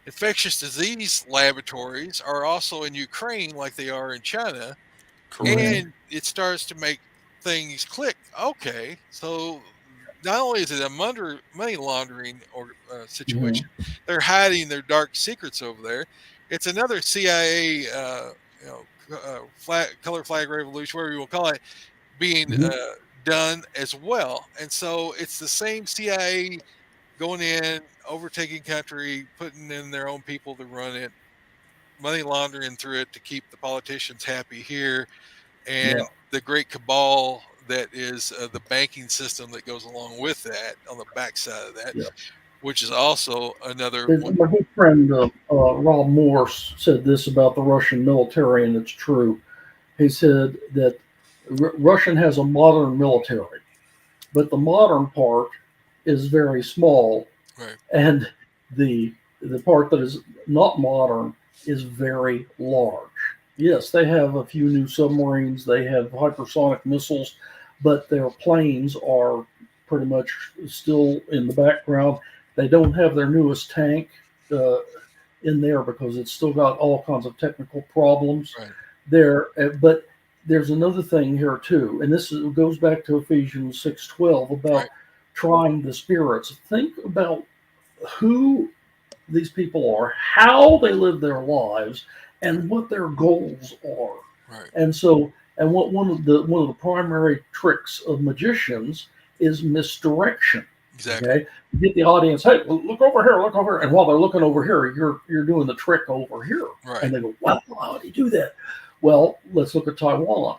[SPEAKER 2] infectious disease laboratories are also in Ukraine, like they are in China,
[SPEAKER 1] Correct.
[SPEAKER 3] Mhm.
[SPEAKER 2] and it starts to make things click. Okay, so not only is it a money laundering or
[SPEAKER 3] Mhm.
[SPEAKER 2] situation, they're hiding their dark secrets over there. It's another CIA, color flag revolution, whatever you want to call it, being
[SPEAKER 3] Mhm.
[SPEAKER 2] done as well. And so it's the same CIA going in, overtaking country, putting in their own people to run it, money laundering through it to keep the politicians happy here, and
[SPEAKER 3] Yeah.
[SPEAKER 2] the great cabal that is the banking system that goes along with that on the backside of that,
[SPEAKER 3] Yeah.
[SPEAKER 2] which is also another one.
[SPEAKER 3] My good friend Rob Morse said this about the Russian military, and it's true. He said that Russian has a modern military, but the modern part is very small,
[SPEAKER 2] Right,
[SPEAKER 3] and the the part that is not modern is very large. Yes, they have a few new submarines, they have hypersonic missiles, but their planes are pretty much still in the background. They don't have their newest tank uh, in there because it's still got all kinds of technical problems
[SPEAKER 2] right,
[SPEAKER 3] there. But there's another thing here too, and goes back to Ephesians 6:12
[SPEAKER 2] right,
[SPEAKER 3] about trying the spirits. Think about who these people are, how they live their lives, and what their goals are.
[SPEAKER 2] right.
[SPEAKER 3] And so, and what one of the primary tricks of magicians is misdirection.
[SPEAKER 2] Exactly.
[SPEAKER 3] Okay, you get the audience, hey, look over here, look over here, and while they're looking over here, you're doing the trick over here,
[SPEAKER 2] Right.
[SPEAKER 3] and they go, wow, how did he do that? Well, let's look at Taiwan.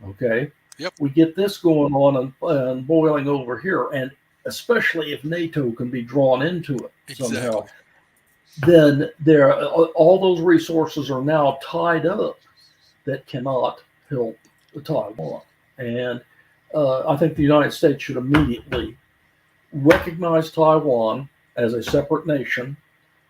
[SPEAKER 3] Okay,
[SPEAKER 2] Yep.
[SPEAKER 3] we get this going on and boiling over here, and especially if NATO can be drawn into it somehow,
[SPEAKER 2] Exactly.
[SPEAKER 3] then there all those resources are now tied up that cannot help Taiwan. And I think the United States should immediately recognize Taiwan as a separate nation,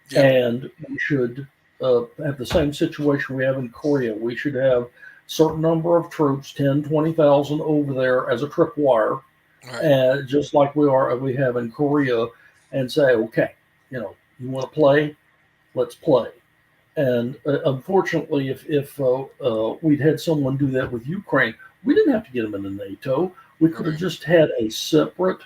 [SPEAKER 2] Yep.
[SPEAKER 3] and we should have the same situation we have in Korea. We should have a certain number of troops, 10, 20,000 over there as a tripwire,
[SPEAKER 2] Right.
[SPEAKER 3] and just like we have in Korea, and say, okay, you want to play, let's play. And unfortunately, if we'd had someone do that with Ukraine, we didn't have to get them into NATO. We could have
[SPEAKER 2] Right.
[SPEAKER 3] just had a separate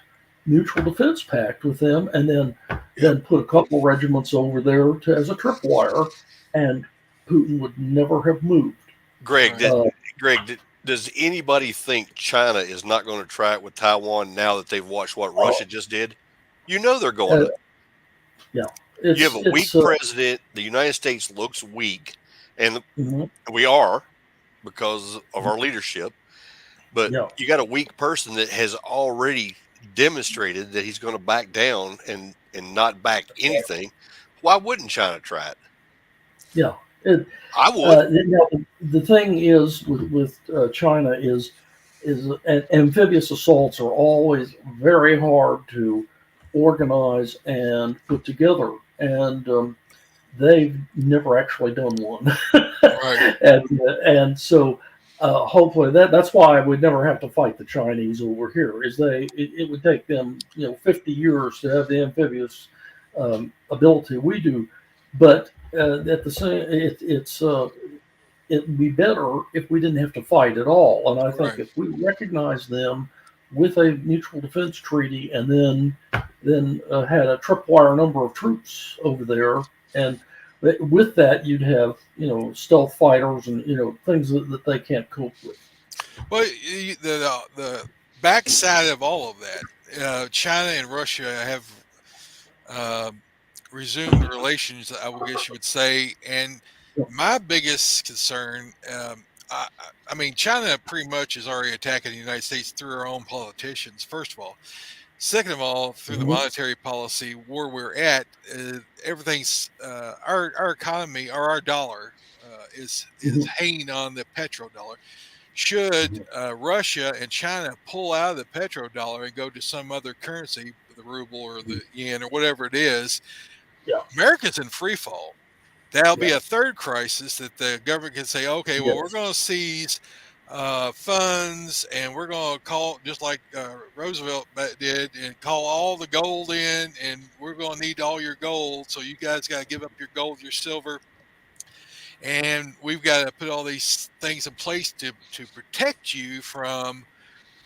[SPEAKER 3] mutual defense pact with them, and then
[SPEAKER 2] Yep.
[SPEAKER 3] put a couple regiments over there as a tripwire, and Putin would never have moved.
[SPEAKER 1] Greg,
[SPEAKER 2] Right.
[SPEAKER 1] did,
[SPEAKER 3] Uh,
[SPEAKER 1] Greg, does anybody think China is not going to try it with Taiwan now that they've watched what
[SPEAKER 3] uh,
[SPEAKER 1] Russia just did? You know they're going
[SPEAKER 3] uh,
[SPEAKER 1] to.
[SPEAKER 3] yeah,
[SPEAKER 1] You have a weak
[SPEAKER 3] it's
[SPEAKER 1] president. The United States looks weak, and
[SPEAKER 3] mhm,
[SPEAKER 1] we are because of our leadership. But
[SPEAKER 3] yeah,
[SPEAKER 1] you got a weak person that has already demonstrated that he's going to back down and not back anything. Why wouldn't China try it?
[SPEAKER 3] yeah. It,
[SPEAKER 1] I would.
[SPEAKER 3] the thing is with China is amphibious assaults are always very hard to organize and put together, and they've never actually done one,
[SPEAKER 2] Right.
[SPEAKER 3] and so hopefully that's why we'd never have to fight the Chinese over here. It would take them 50 years to have the amphibious ability we do, but at the same it would be better if we didn't have to fight at all. And I think
[SPEAKER 2] Right.
[SPEAKER 3] if we recognize them with a mutual defense treaty, and then had a tripwire number of troops over there, and with that you'd have stealth fighters and things that they can't cope with.
[SPEAKER 2] Well, the backside of all of that, China and Russia have uh, resumed relations, I would guess you would say. And my biggest concern, I mean, China pretty much is already attacking the United States through our own politicians, first of all. Second of all, through the
[SPEAKER 3] Mhm.
[SPEAKER 2] monetary policy where we're at, everything's our economy or our dollar is
[SPEAKER 3] Mhm.
[SPEAKER 2] hanging on the petrodollar. should Russia and China pull out of the petrodollar and go to some other currency, the ruble or the yen or whatever it is,
[SPEAKER 3] Yeah.
[SPEAKER 2] America's in free fall. That'll be
[SPEAKER 3] Yeah.
[SPEAKER 2] a third crisis that the government can say, okay, well, we're
[SPEAKER 3] Yes.
[SPEAKER 2] going to seize funds, and we're going to call, just like Roosevelt did, and call all the gold in, and we're going to need all your gold. So you guys got to give up your gold, your silver, and we've got to put all these things in place to protect you from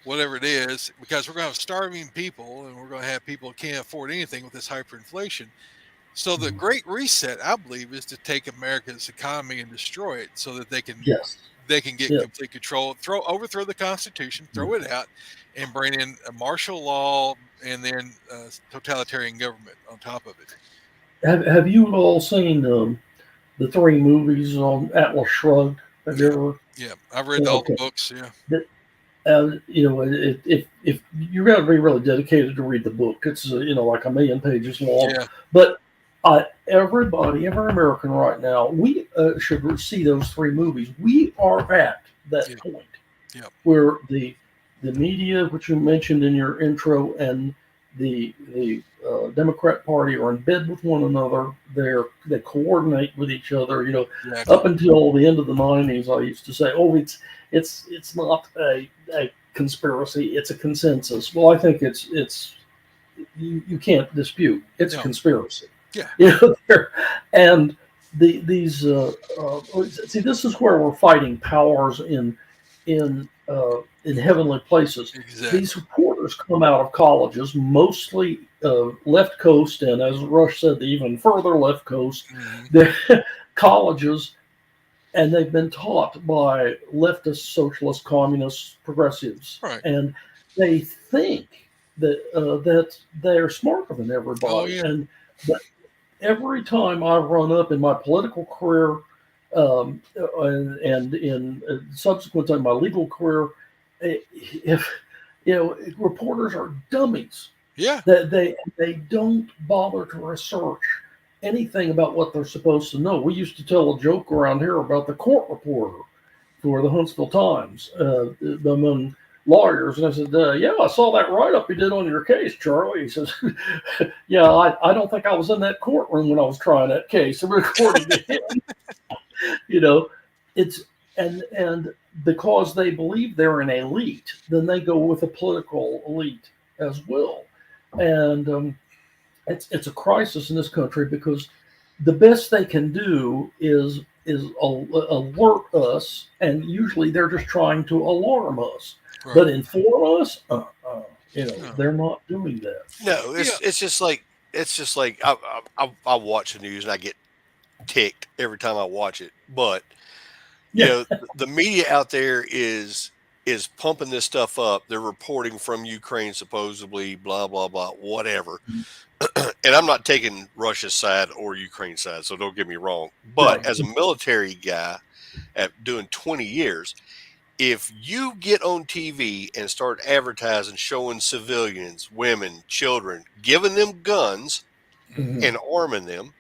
[SPEAKER 2] whatever it is, because we're going to have starving people, and we're going to have people who can't afford anything with this hyperinflation. So the Great Reset, I believe, is to take America's economy and destroy it, so that they can
[SPEAKER 3] Yes.
[SPEAKER 2] get
[SPEAKER 3] Yeah.
[SPEAKER 2] complete control, overthrow the Constitution, throw it out, and bring in a martial law, and then totalitarian government on top of it.
[SPEAKER 3] Have you all seen the 3 movies on Atlas Shrugged? Have you ever?
[SPEAKER 2] Yeah, I've read all the
[SPEAKER 3] Okay.
[SPEAKER 2] books. Yeah,
[SPEAKER 3] You know, if you're going to be really dedicated to read the book, it's like 1,000,000 pages long.
[SPEAKER 2] yeah,
[SPEAKER 3] But every American right now, we should see those 3 movies. We are at that
[SPEAKER 2] Yeah.
[SPEAKER 3] point
[SPEAKER 2] Yeah.
[SPEAKER 3] where the media, which you mentioned in your intro, and the Democrat Party are in bed with one another. They coordinate with each other.
[SPEAKER 2] exactly.
[SPEAKER 3] Up until the end of the '90s, I used to say, "Oh, it's not a conspiracy; it's a consensus." Well, I think it's you can't dispute it's a
[SPEAKER 2] No.
[SPEAKER 3] conspiracy.
[SPEAKER 2] Yeah.
[SPEAKER 3] And these see, this is where we're fighting powers in heavenly places.
[SPEAKER 2] Exactly.
[SPEAKER 3] These reporters come out of colleges, mostly left coast, and as Rush said, even further left coast.
[SPEAKER 2] Mhm.
[SPEAKER 3] They're colleges, and they've been taught by leftist, socialist, communist, progressives,
[SPEAKER 2] Right.
[SPEAKER 3] and they think that they're smarter than everybody.
[SPEAKER 2] Oh, yeah.
[SPEAKER 3] And but every time I run up in my political career, and in subsequent to my legal career, if reporters are dummies.
[SPEAKER 2] Yeah.
[SPEAKER 3] That they don't bother to research anything about what they're supposed to know. We used to tell a joke around here about the court reporter for the Huntsville Times among lawyers, and I said, "Yeah, I saw that write-up you did on your case, Charlie." He says, "Yeah, I don't think I was in that courtroom when I was trying that case." And according to him, it's and because they believe they're an elite, then they go with a political elite as well, and it's a crisis in this country because the best they can do is alert us, and usually they're just trying to alarm us.
[SPEAKER 2] Right.
[SPEAKER 3] But inform us,
[SPEAKER 2] No.
[SPEAKER 3] they're not doing that.
[SPEAKER 1] No, it's just like I watch the news and I get ticked every time I watch it. But the media out there is pumping this stuff up. They're reporting from Ukraine, supposedly, blah blah blah, whatever. And I'm not taking Russia's side or Ukraine's side, so don't get me wrong. But
[SPEAKER 3] Right.
[SPEAKER 1] as a military guy, at doing 20 years, if you get on TV and start advertising, showing civilians, women, children, giving them guns
[SPEAKER 3] Mhm.
[SPEAKER 1] and arming them,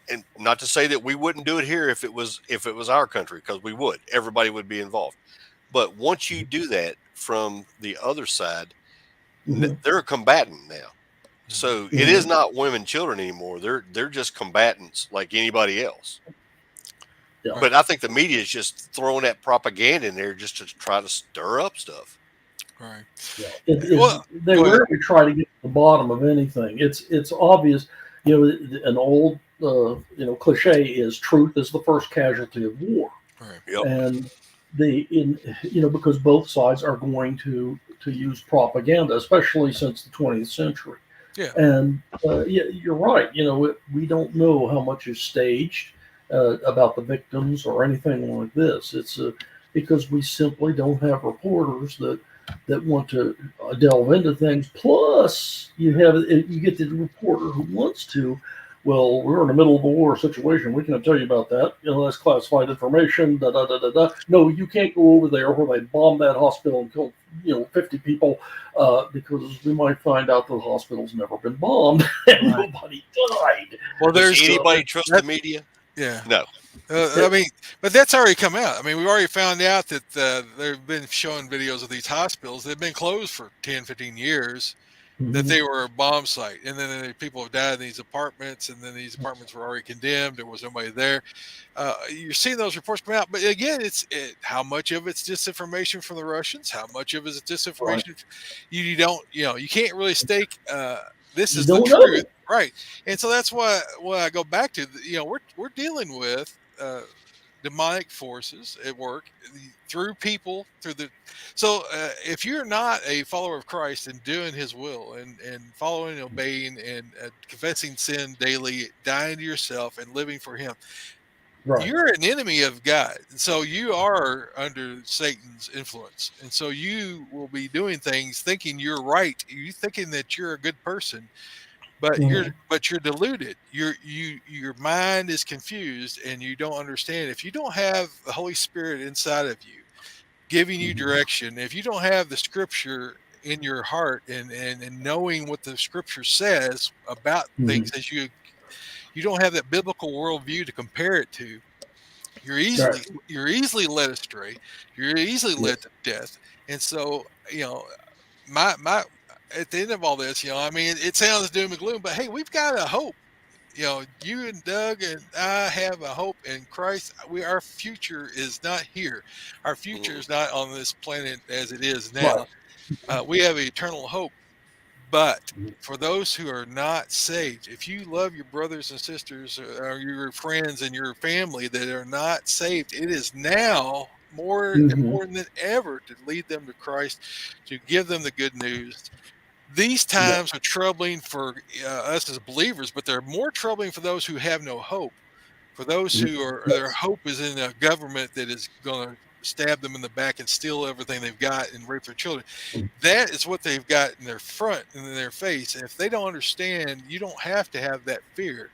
[SPEAKER 1] and not to say that we wouldn't do it here if it was our country, because we would, everybody would be involved. But once you do that from the other side,
[SPEAKER 3] Mhm.
[SPEAKER 1] they're a combatant now. So it
[SPEAKER 3] Mhm.
[SPEAKER 1] is not women, children anymore. They're just combatants like anybody else.
[SPEAKER 3] Yeah.
[SPEAKER 1] But I think the media is just throwing that propaganda in there just to try to stir up stuff.
[SPEAKER 2] Right.
[SPEAKER 3] Yeah.
[SPEAKER 2] Well,
[SPEAKER 3] They
[SPEAKER 2] go ahead.
[SPEAKER 3] rarely try to get to the bottom of anything. It's obvious. An old cliche is truth is the first casualty of war.
[SPEAKER 2] Right.
[SPEAKER 1] Yep.
[SPEAKER 3] And because both sides are going to use propaganda, especially since the 20th century.
[SPEAKER 2] Yeah.
[SPEAKER 3] And you're right. We don't know how much is staged about the victims or anything like this. It's because we simply don't have reporters that want to delve into things. Plus, you get the reporter who wants to. Well, we're in the middle of a war situation. We can't tell you about that. That's classified information. Da da da da da. No, you can't go over there where they bombed that hospital and killed 50 people because we might find out the hospital's never been bombed and
[SPEAKER 2] Right.
[SPEAKER 3] nobody died.
[SPEAKER 2] Well,
[SPEAKER 1] Does
[SPEAKER 2] there's
[SPEAKER 1] anybody trust the media?
[SPEAKER 2] Yeah.
[SPEAKER 1] No.
[SPEAKER 2] I mean, but that's already come out. I mean, we've already found out that they've been showing videos of these hospitals. They've been closed for 10, 15 years, that
[SPEAKER 3] Mhm.
[SPEAKER 2] they were a bomb site. And then people have died in these apartments, and then these apartments were already condemned. There was nobody there. You're seeing those reports come out. But again, how much of it's disinformation from the Russians? How much of it is
[SPEAKER 3] Right.
[SPEAKER 2] disinformation? You don't, you can't really stake this
[SPEAKER 3] You
[SPEAKER 2] is the
[SPEAKER 3] don't
[SPEAKER 2] truth.
[SPEAKER 3] know.
[SPEAKER 2] Right. And so that's why I go back to, we're dealing with demonic forces at work through people through the if you're not a follower of Christ and doing his will and following and obeying and confessing sin daily, dying to yourself and living for him,
[SPEAKER 3] Right.
[SPEAKER 2] you're an enemy of God. And so you are under Satan's influence, and so you will be doing things thinking you're right, you thinking that you're a good person, but you're
[SPEAKER 3] Mhm.
[SPEAKER 2] but you're deluded. Your mind is confused, and you don't understand. If you don't have the Holy Spirit inside of you giving you
[SPEAKER 3] Mhm.
[SPEAKER 2] direction, if you don't have the scripture in your heart and knowing what the scripture says about things,
[SPEAKER 3] Mhm.
[SPEAKER 2] as you don't have that biblical worldview to compare it to, you're easily
[SPEAKER 3] Right.
[SPEAKER 2] you're easily led astray, you're easily led
[SPEAKER 3] Yes.
[SPEAKER 2] to death. And so, my at the end of all this, I mean, it sounds doom and gloom, but hey, we've got a hope. You and Doug and I have a hope in Christ. Our future is not here. Our future
[SPEAKER 1] Mm.
[SPEAKER 2] is not on this planet as it is
[SPEAKER 3] Right.
[SPEAKER 2] now. We have eternal hope. But
[SPEAKER 3] Mhm.
[SPEAKER 2] for those who are not saved, if you love your brothers and sisters or your friends and your family that are not saved, it is now more
[SPEAKER 3] Mhm.
[SPEAKER 2] important than ever to lead them to Christ, to give them the good news. These
[SPEAKER 3] Yes.
[SPEAKER 2] times are troubling for us as believers, but they're more troubling for those who have no hope. For those
[SPEAKER 3] Mhm.
[SPEAKER 2] who are their
[SPEAKER 3] Yes.
[SPEAKER 2] hope is in a government that is going to stab them in the back and steal everything they've got and rape their children.
[SPEAKER 3] Mhm.
[SPEAKER 2] That is what they've got in their front and in their face. And if they don't understand, you don't have to have that fear.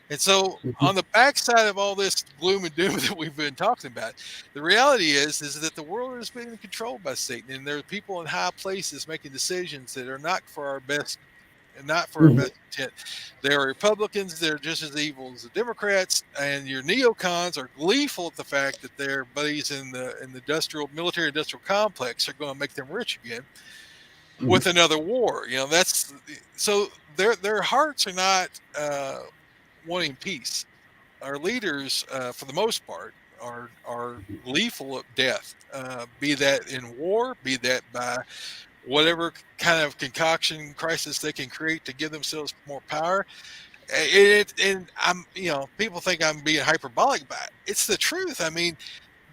[SPEAKER 2] And so,
[SPEAKER 3] Mhm.
[SPEAKER 2] on the backside of all this gloom and doom that we've been talking about, the reality is that the world is being controlled by Satan, and there are people in high places making decisions that are not for our best and not for our
[SPEAKER 3] Mhm.
[SPEAKER 2] best intent. There are Republicans that are just as evil as the Democrats, and your neocons are gleeful at the fact that their buddies in the military industrial complex are going to make them rich again
[SPEAKER 3] Mhm.
[SPEAKER 2] with another war. That's so their hearts are not wanting peace. Our leaders, for the most part, are gleeful of death, be that in war, be that by whatever kind of concoction crisis they can create to give themselves more power. And people think I'm being hyperbolic, but it's the truth. I mean,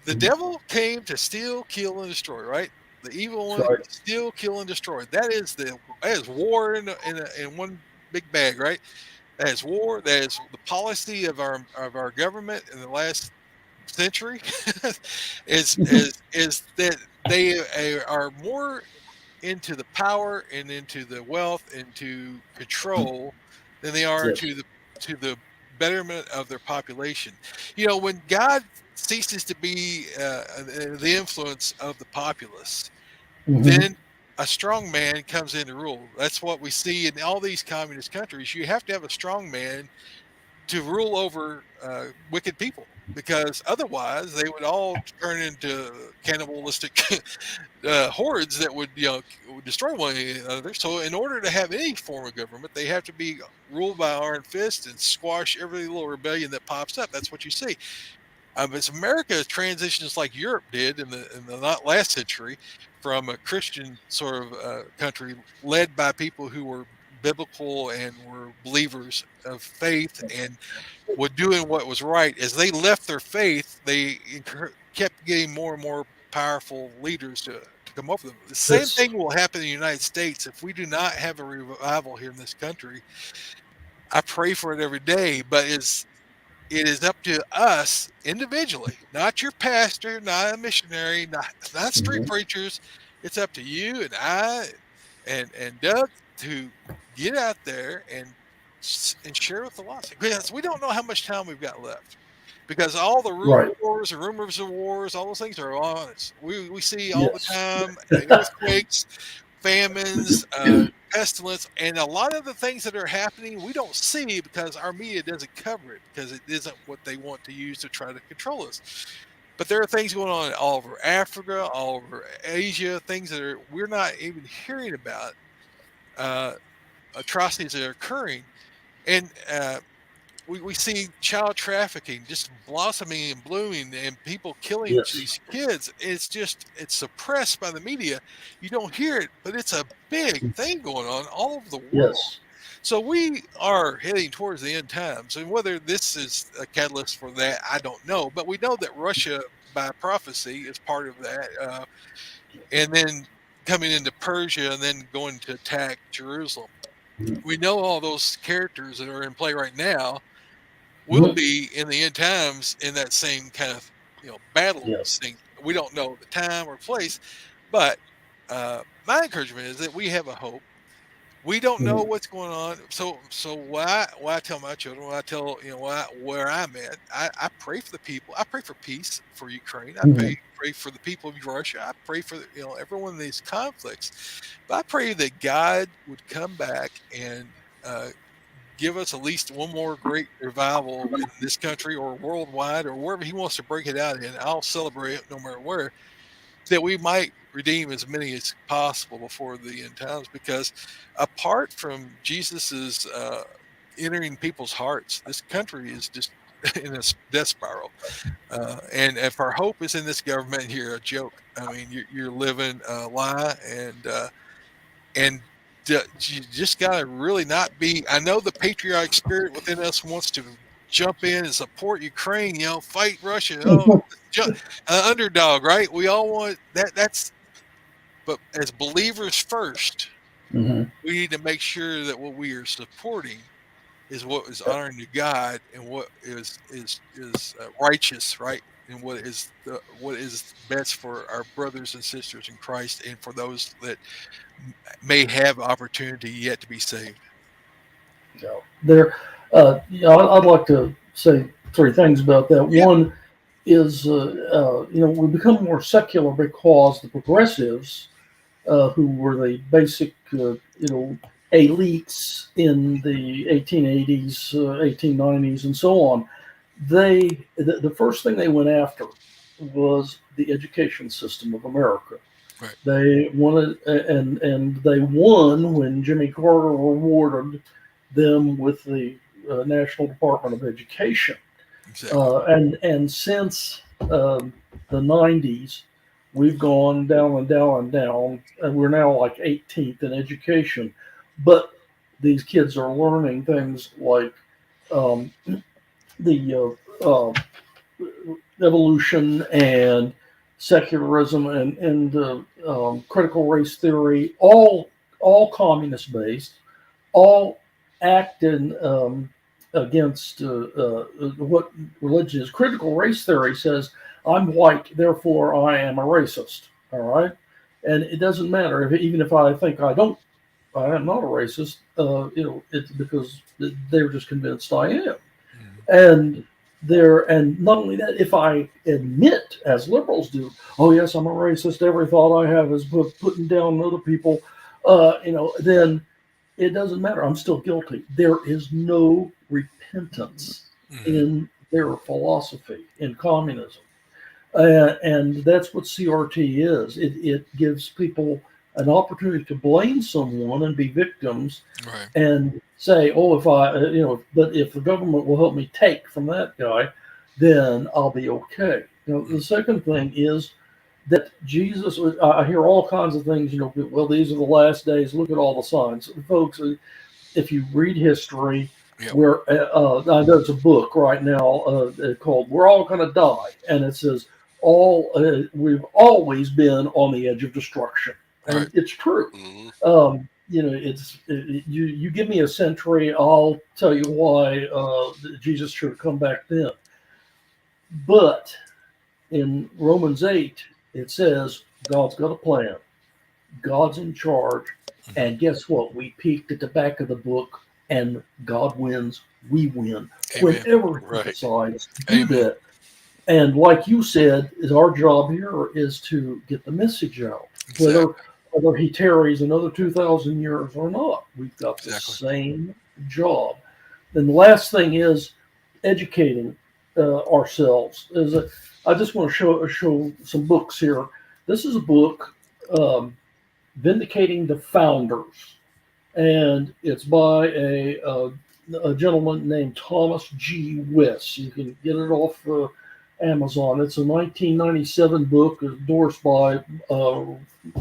[SPEAKER 2] the
[SPEAKER 3] Mhm.
[SPEAKER 2] devil came to steal, kill, and destroy. Right? The evil
[SPEAKER 3] That's
[SPEAKER 2] one,
[SPEAKER 3] right.
[SPEAKER 2] steal, kill, and destroy. That is war in one big bag. Right? That is war. That is the policy of our government in the last century. is
[SPEAKER 3] Mhm.
[SPEAKER 2] is is that they are more into the power and into the wealth and to control than they are
[SPEAKER 3] Yes.
[SPEAKER 2] to the betterment of their population. When God ceases to be the influence of the populace,
[SPEAKER 3] Mhm.
[SPEAKER 2] then a strong man comes in to rule. That's what we see in all these communist countries. You have to have a strong man to rule over wicked people, because otherwise they would all turn into cannibalistic hordes that would destroy one another. So, in order to have any form of government, they have to be ruled by iron fist and squash every little rebellion that pops up. That's what you see. It's America transitions like Europe did in the not last century, from a Christian sort of country led by people who were biblical and were believers of faith and were doing what was right. As they left their faith, they kept getting more and more powerful leaders to come over them. The same
[SPEAKER 3] Yes.
[SPEAKER 2] thing will happen in the United States if we do not have a revival here in this country. I pray for it every day, but it is up to us individually, not your pastor, not a missionary, not street
[SPEAKER 3] Mhm.
[SPEAKER 2] preachers. It's up to you and I and Doug to get out there and share with the lost, because we don't know how much time we've got left. Because all the
[SPEAKER 3] Right.
[SPEAKER 2] wars and rumors of wars, all those things are on us. We see all the
[SPEAKER 3] Yes.
[SPEAKER 2] time earthquakes, famines, pestilence, and a lot of the things that are happening we don't see because our media doesn't cover it because it isn't what they want to use to try to control us. But there are things going on all over Africa, all over Asia, things that we're not even hearing about, uh, atrocities that are occurring, and we see child trafficking just blossoming and blooming and people killing
[SPEAKER 3] Yes.
[SPEAKER 2] these kids. It's suppressed by the media. You don't hear it, but it's a big thing going on all over the world.
[SPEAKER 3] Yes.
[SPEAKER 2] So we are heading towards the end times, and whether this is a catalyst for that, I don't know. But we know that Russia, by prophecy, is part of that, and then coming into Persia and then going to attack Jerusalem. We know all those characters that are in play right now will
[SPEAKER 3] Mhm.
[SPEAKER 2] be in the end times in that same kind of battle
[SPEAKER 3] Yes.
[SPEAKER 2] scene. We don't know the time or place, but my encouragement is that we have a hope. We don't know
[SPEAKER 3] Mhm.
[SPEAKER 2] what's going on, so why I tell my children, why I tell where I'm at, I pray for the people. I pray for peace for Ukraine. I
[SPEAKER 3] Mhm.
[SPEAKER 2] pray for the people of Russia. I pray for everyone in these conflicts. But I pray that God would come back and uh, give us at least one more great revival in this country or worldwide or wherever he wants to break it out in. I'll celebrate it no matter where, that we might redeem as many as possible before the end times. Because apart from Jesus's entering people's hearts, this country is just in a death spiral. And if our hope is in this government here, a joke. I mean, you're living a lie, and you just got to really not be. I know the patriotic spirit within us wants to jump in and support Ukraine, fight Russia, underdog, right? We all want that. But as believers first,
[SPEAKER 3] Mhm.
[SPEAKER 2] we need to make sure that what we are supporting is what is honoring to God and what is righteous, right? And what is best for our brothers and sisters in Christ, and for those that may have opportunity yet to be saved.
[SPEAKER 3] Yeah. There, I'd like to say three things about that.
[SPEAKER 2] Yeah,
[SPEAKER 3] One is, we become more secular because the progressives, who were the basic, elites in the 1880s, 1890s, and so on, the first thing they went after was the education system of America.
[SPEAKER 2] right.
[SPEAKER 3] They wanted, and they won when Jimmy Carter rewarded them with the National Department of Education.
[SPEAKER 2] Exactly.
[SPEAKER 3] And since the 90s, we've gone down and down and down, and we're now like 18th in education. But these kids are learning things like um, the evolution and secularism and critical race theory, all communist based, all acting against what religion is. Critical race theory says I'm white, therefore I am a racist. All right, and it doesn't matter even if I think I am not a racist. It's because they're just convinced I am.
[SPEAKER 2] Mhm.
[SPEAKER 3] And and not only that, if I admit, as liberals do, oh yes, I'm a racist. Every thought I have is putting down other people. Then it doesn't matter. I'm still guilty. There is no repentance
[SPEAKER 2] Mhm.
[SPEAKER 3] in their philosophy in communism. And that's what CRT is. It gives people an opportunity to blame someone and be victims
[SPEAKER 2] Right.
[SPEAKER 3] and say, oh, if I, but if the government will help me take from that guy, then I'll be okay.
[SPEAKER 2] Mhm.
[SPEAKER 3] The second thing is that Jesus, I hear all kinds of things, well, these are the last days. Look at all the signs. Folks, if you read history,
[SPEAKER 2] Yep.
[SPEAKER 3] where there's a book right now called "We're All Going to Die," and it says we've always been on the edge of destruction,
[SPEAKER 2] Right.
[SPEAKER 3] and it's true.
[SPEAKER 1] Hmm.
[SPEAKER 3] You give me a century, I'll tell you why Jesus should have come back then. But in Romans 8, it says God's got a plan. God's in charge.
[SPEAKER 2] Mhm.
[SPEAKER 3] And guess what? We peeked at the back of the book, and God wins. We win
[SPEAKER 2] Amen.
[SPEAKER 3] whenever He
[SPEAKER 1] Right.
[SPEAKER 3] decides to do
[SPEAKER 2] Amen.
[SPEAKER 3] that. And like you said, is our job here is to get the message out.
[SPEAKER 2] Exactly.
[SPEAKER 3] Whether whether he tarries another 2,000 years or not. We've got the
[SPEAKER 2] Exactly.
[SPEAKER 3] same job. And the last thing is educating ourselves. I just want to show some books here. This is a book, Vindicating the Founders, and it's by a gentleman named Thomas G. Wiss. You can get it off Amazon. It's a 1997 book endorsed by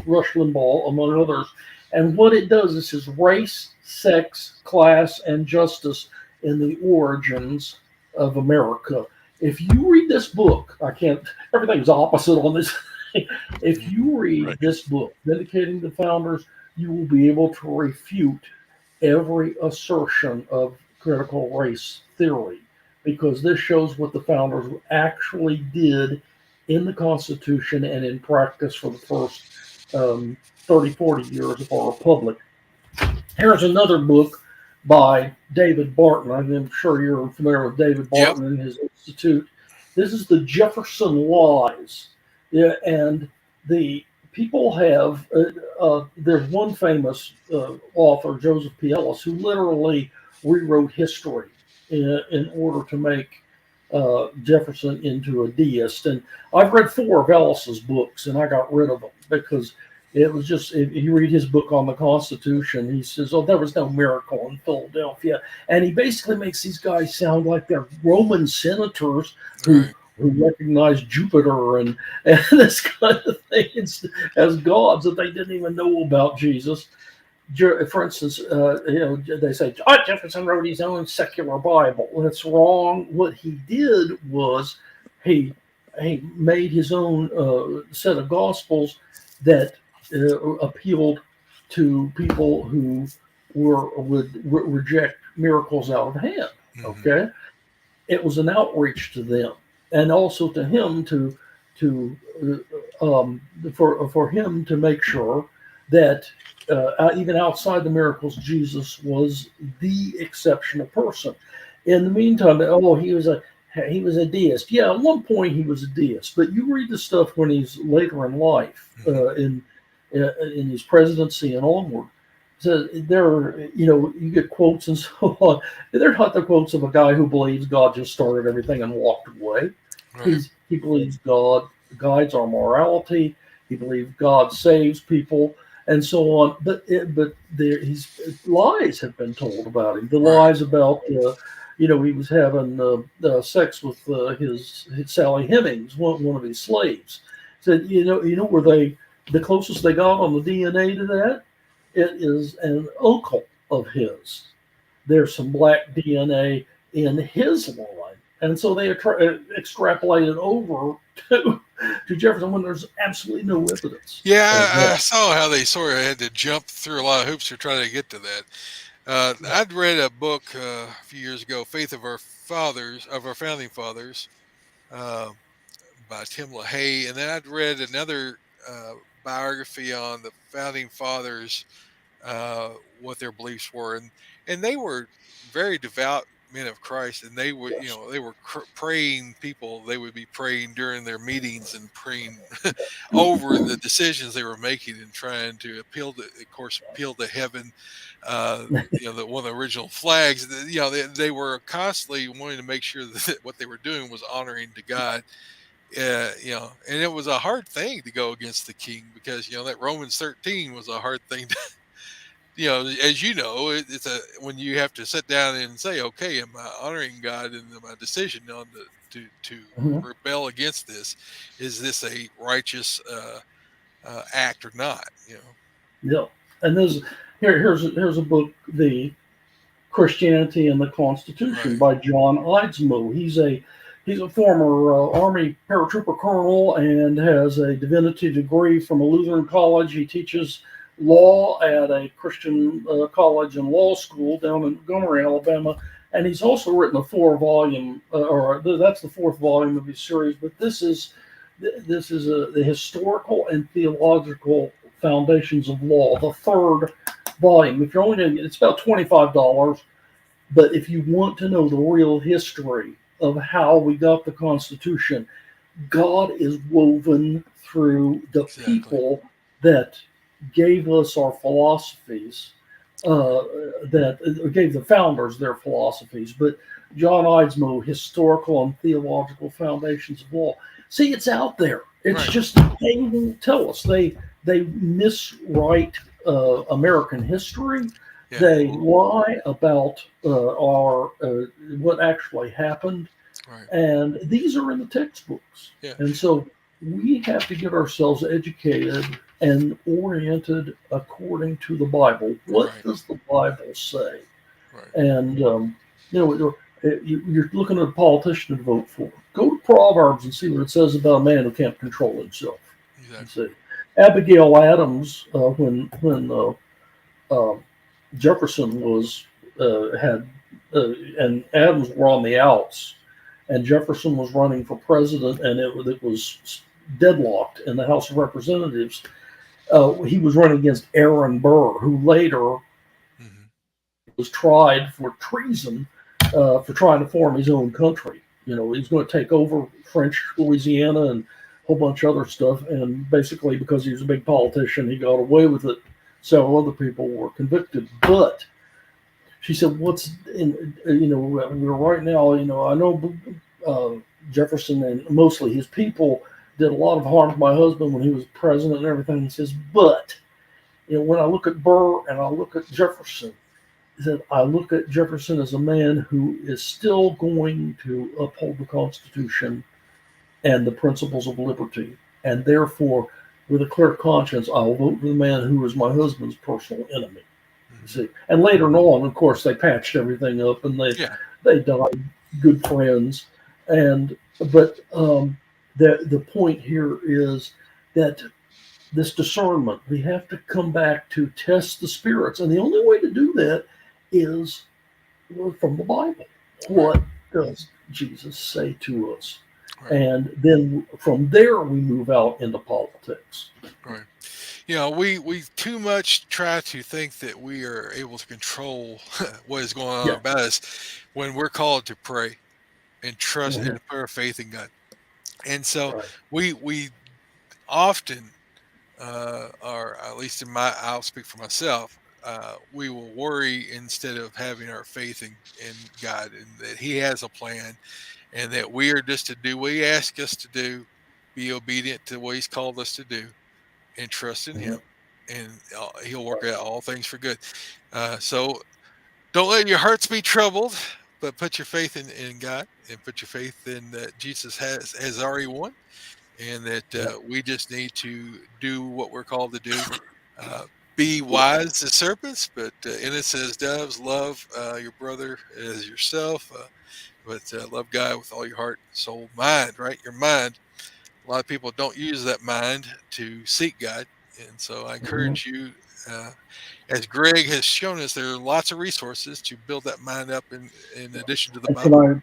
[SPEAKER 3] Rush Limbaugh, among others. And what it does is says race, sex, class, and justice in the origins of America. If you read this book, everything's opposite on this. If you read this book, Vindicating the Founders, you will be able to refute every assertion of critical race theory, because this shows what the founders actually did in the Constitution and in practice for the first 30, 40 years of our republic. Here's another book by David Barton. I'm sure you're familiar with David Barton and his institute. This is the Jefferson Lies. Yeah, and the people have, there's one famous author, Joseph P. Ellis, who literally rewrote history in order to make Jefferson into a deist. And I've read 4 of Ellis's books, and I got rid of them because it was just, if you read his book on the Constitution, he says, oh, there was no miracle in Philadelphia. And he basically makes these guys sound like they're Roman senators who recognize Jupiter and this kind of thing as gods that they didn't even know about Jesus. For instance, they say, Jefferson wrote his own secular Bible. Well, that's wrong. What he did was he made his own set of gospels that appealed to people who would reject miracles out of hand. Okay, it was an outreach to them, and also to him for him to make sure that even outside the miracles, Jesus was the exceptional person. In the meantime, he was a deist. Yeah, at one point he was a deist, but you read the stuff when he's later in life, in his presidency and onward. So you get quotes and so on. They're not the quotes of a guy who believes God just started everything and walked away. He believes God guides our morality. He believes God saves people, and so on. But his lies have been told about him. The lies about he was having sex with his Sally Hemings, one of his slaves. Said where the closest they got on the DNA to that, it is an uncle of his. There's some black DNA in his line, and so they extrapolated over to Jefferson when there's absolutely no evidence.
[SPEAKER 2] Yeah, I saw how they sort of had to jump through a lot of hoops to try to get to that. I'd read a book a few years ago, "Faith of Our Founding Fathers," by Tim LaHaye, and then I'd read another biography on the founding fathers, what their beliefs were, and they were very devout men of Christ, and they would they were praying people. They would be praying during their meetings and praying over the decisions they were making and trying to appeal to heaven. One of the original flags. They were constantly wanting to make sure that what they were doing was honoring to God. And it was a hard thing to go against the king because that Romans 13 was a hard thing to, as it's when you have to sit down and say, okay, am I honoring God in my decision on to rebel against this? Is this a righteous act or not?
[SPEAKER 3] Yeah, and here's a book, The Christianity and the Constitution by John Eidsmoe. He's a former Army paratrooper colonel and has a divinity degree from a Lutheran college. He teaches law at a Christian college and law school down in Montgomery, Alabama. And he's also written a 4-volume, that's the 4th volume of his series. But this is the historical and theological foundations of law, the 3rd volume. If you're only going to get, it's about $25. But if you want to know the real history of how we got the Constitution, God is woven through the people that gave us our philosophies, that gave the founders their philosophies, but John Eidsmoe, historical and theological foundations of law. See, it's out there. It's
[SPEAKER 2] Right.
[SPEAKER 3] just they won't tell us. They miswrite American history.
[SPEAKER 2] Yeah.
[SPEAKER 3] They lie about our what actually happened,
[SPEAKER 2] Right.
[SPEAKER 3] and these are in the textbooks.
[SPEAKER 2] Yeah.
[SPEAKER 3] And so we have to get ourselves educated and oriented according to the Bible. What
[SPEAKER 2] Right.
[SPEAKER 3] does the Bible say?
[SPEAKER 2] Right.
[SPEAKER 3] And you're looking at a politician to vote for. Go to Proverbs and see what it says about a man who can't control himself.
[SPEAKER 2] Exactly.
[SPEAKER 3] See, Abigail Adams, when Jefferson was had and Adams were on the outs, and Jefferson was running for president, and it was deadlocked in the House of Representatives. He was running against Aaron Burr, who later was tried for treason for trying to form his own country. He was going to take over French Louisiana and a whole bunch of other stuff. And basically, because he was a big politician, he got away with it. Several other people were convicted. But she said, "What's in? We're right now. I know Jefferson and mostly his people did a lot of harm to my husband when he was president and everything." He says, "But when I look at Burr and I look at Jefferson." That I look at Jefferson as a man who is still going to uphold the Constitution and the principles of liberty. And therefore, with a clear conscience, I will vote for the man who is my husband's personal enemy. You see? And later on, of course, they patched everything up and they died good friends. But the point here is that this discernment, we have to come back to test the spirits. And the only way to do that is from the Bible. What does Jesus say to us? Right. And then from there we move out into politics.
[SPEAKER 2] Right. We too much try to think that we are able to control what is going on about us when we're called to pray and trust and put our faith in God. And so we often or at least I'll speak for myself, we will worry instead of having our faith in God and that He has a plan and that we are just to do what He asks us to do, be obedient to what He's called us to do, and trust in Him, and He'll work out all things for good. So don't let your hearts be troubled, but put your faith in God and put your faith in that Jesus has already won. And that we just need to do what we're called to do. Be wise as serpents, but innocent as doves. Love your brother as yourself, but love God with all your heart, soul, mind, right? Your mind. A lot of people don't use that mind to seek God. And so I encourage you, as Greg has shown us, there are lots of resources to build that mind up in addition to the Bible.
[SPEAKER 3] Can I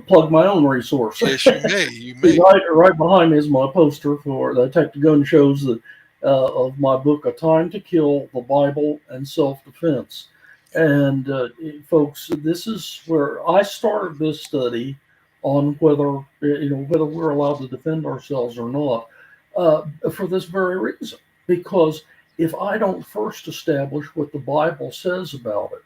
[SPEAKER 3] plug my own resource?
[SPEAKER 2] Yes, you may. You may.
[SPEAKER 3] Right behind me is my poster for the Take the Gun shows of my book, A Time to Kill, the Bible, and Self-Defense. And folks, this is where I started this study on whether we're allowed to defend ourselves or not, for this very reason. Because if I don't first establish what the Bible says about it,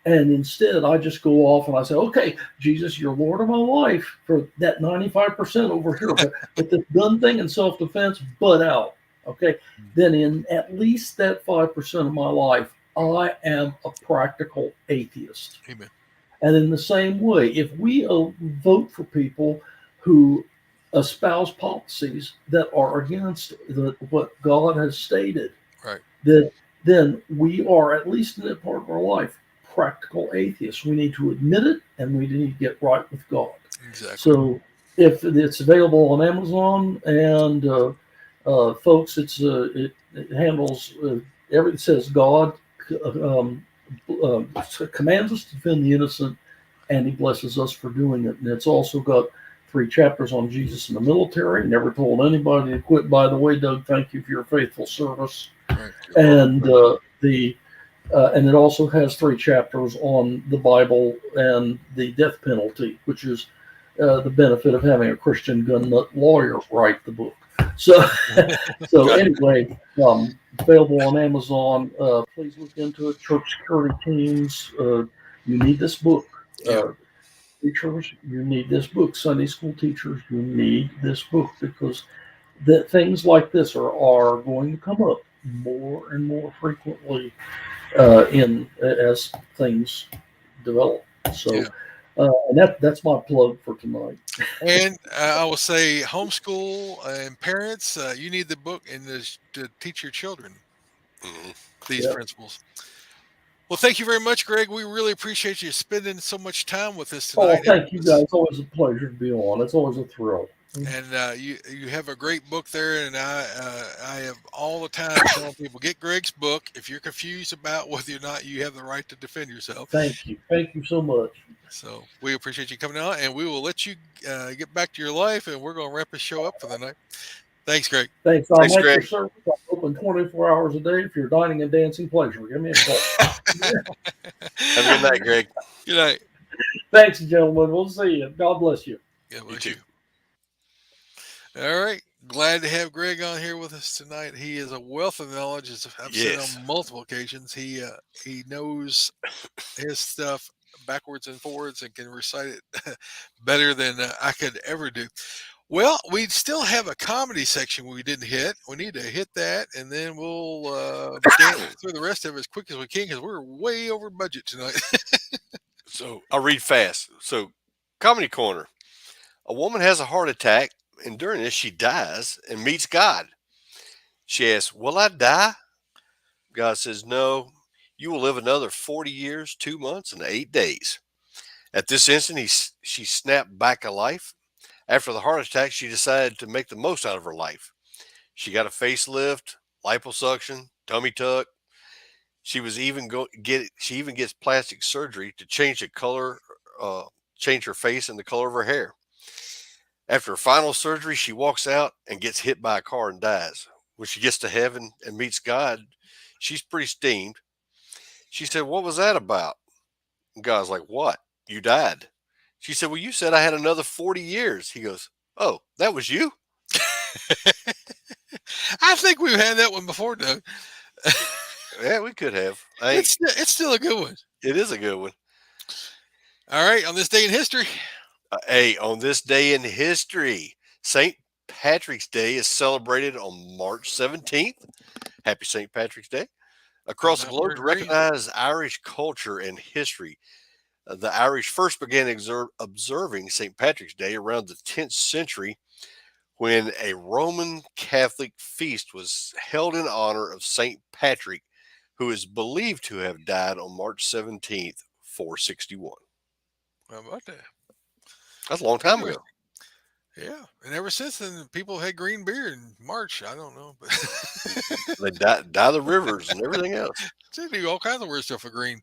[SPEAKER 3] and instead, I just go off and I say, "Okay, Jesus, you're Lord of my life for that 95% over here, but the gun thing and self-defense, butt out." Okay, then in at least that 5% of my life, I am a practical atheist.
[SPEAKER 2] Amen.
[SPEAKER 3] And in the same way, if we vote for people who espouse policies that are against what God has stated,
[SPEAKER 2] right,
[SPEAKER 3] then we are, at least in that part of our life, practical atheists. We need to admit it, and we need to get right with God.
[SPEAKER 2] Exactly.
[SPEAKER 3] So if it's available on Amazon, and folks, it handles everything. Says God commands us to defend the innocent, and He blesses us for doing it. And it's also got 3 chapters on Jesus in the military. Never told anybody to quit. By the way, Doug, thank you for your faithful service.
[SPEAKER 2] Right.
[SPEAKER 3] And and it also has 3 chapters on the Bible and the death penalty, which is the benefit of having a Christian gun nut lawyer write the book. So, so
[SPEAKER 1] Gotcha.
[SPEAKER 3] anyway, available on Amazon. Please look into it. Church security teams. You need this book.
[SPEAKER 2] Yeah.
[SPEAKER 3] Teachers, you need this book. Sunday school teachers, you need this book because that things like this are going to come up more and more frequently in as things develop. So,
[SPEAKER 2] Yeah.
[SPEAKER 3] and that's my plug for tonight.
[SPEAKER 2] And I will say, homeschool and parents, you need the book and to teach your children
[SPEAKER 1] Mhm.
[SPEAKER 2] these
[SPEAKER 3] Yeah.
[SPEAKER 2] principles. Well, thank you very much, Greg. We really appreciate you spending so much time with us
[SPEAKER 3] Oh,
[SPEAKER 2] tonight.
[SPEAKER 3] thank you guys. Always a pleasure to be on. It's always a thrill.
[SPEAKER 2] And you have a great book there, and I have all the time telling people get Greg's book if you're confused about whether or not you have the right to defend yourself.
[SPEAKER 3] Thank you. Thank you so much.
[SPEAKER 2] So we appreciate you coming on, and we will let you get back to your life, and we're going to wrap the show up for the night. Thanks, Greg.
[SPEAKER 3] Thanks. I'm
[SPEAKER 1] Thanks,
[SPEAKER 3] at your
[SPEAKER 1] Greg.
[SPEAKER 3] service. I'm open 24 hours a day. If you're dining and dancing pleasure, give me a call.
[SPEAKER 1] Have a good night, Greg.
[SPEAKER 2] Good night.
[SPEAKER 3] Thanks, gentlemen. We'll see you. God bless you.
[SPEAKER 2] God
[SPEAKER 1] You
[SPEAKER 2] bless
[SPEAKER 1] too.
[SPEAKER 2] you. All right. Glad to have Greg on here with us tonight. He is a wealth of knowledge, as I've said
[SPEAKER 1] Yes.
[SPEAKER 2] on multiple occasions. He knows his stuff backwards and forwards and can recite it better than I could ever do. Well, we still have a comedy section we didn't hit. We need to hit that, and then we'll dance through the rest of it as quick as we can because we're way over budget tonight.
[SPEAKER 1] So I'll read fast. So, Comedy Corner. A woman has a heart attack, and during this, she dies and meets God. She asks, "Will I die?" God says, "No, you will live another 40 years, 2 months, and 8 days." At this instant, she snapped back to life. After the heart attack, she decided to make the most out of her life. She got a facelift, liposuction, tummy tuck. She even gets plastic surgery to change the color, uh, change her face and the color of her hair. After her final surgery, she walks out and gets hit by a car and dies. When she gets to heaven and meets God, she's pretty steamed. She said, "What was that about?" And God's like, "What? You died." She said, "Well, you said I had another 40 years." He goes, "Oh, that was you?"
[SPEAKER 2] I think we've had that one before, Doug.
[SPEAKER 1] Yeah, we could have.
[SPEAKER 2] It's still a good one.
[SPEAKER 1] It is a good one.
[SPEAKER 2] All right, on this day in history.
[SPEAKER 1] Hey, on this day in history, St. Patrick's Day is celebrated on March 17th. Happy St. Patrick's Day.
[SPEAKER 2] Could
[SPEAKER 1] Across the
[SPEAKER 2] not
[SPEAKER 1] globe
[SPEAKER 2] more
[SPEAKER 1] to
[SPEAKER 2] agree.
[SPEAKER 1] recognize Irish culture and history. The Irish first began observing St. Patrick's Day around the 10th century when a Roman Catholic feast was held in honor of St. Patrick, who is believed to have died on March 17th, 461.
[SPEAKER 2] How about that?
[SPEAKER 1] That's a long time ago.
[SPEAKER 2] Interesting. Yeah, and ever since then, people had green beer in March. I don't know, but
[SPEAKER 1] They dye the rivers and everything else.
[SPEAKER 2] they do all kinds of weird stuff with green.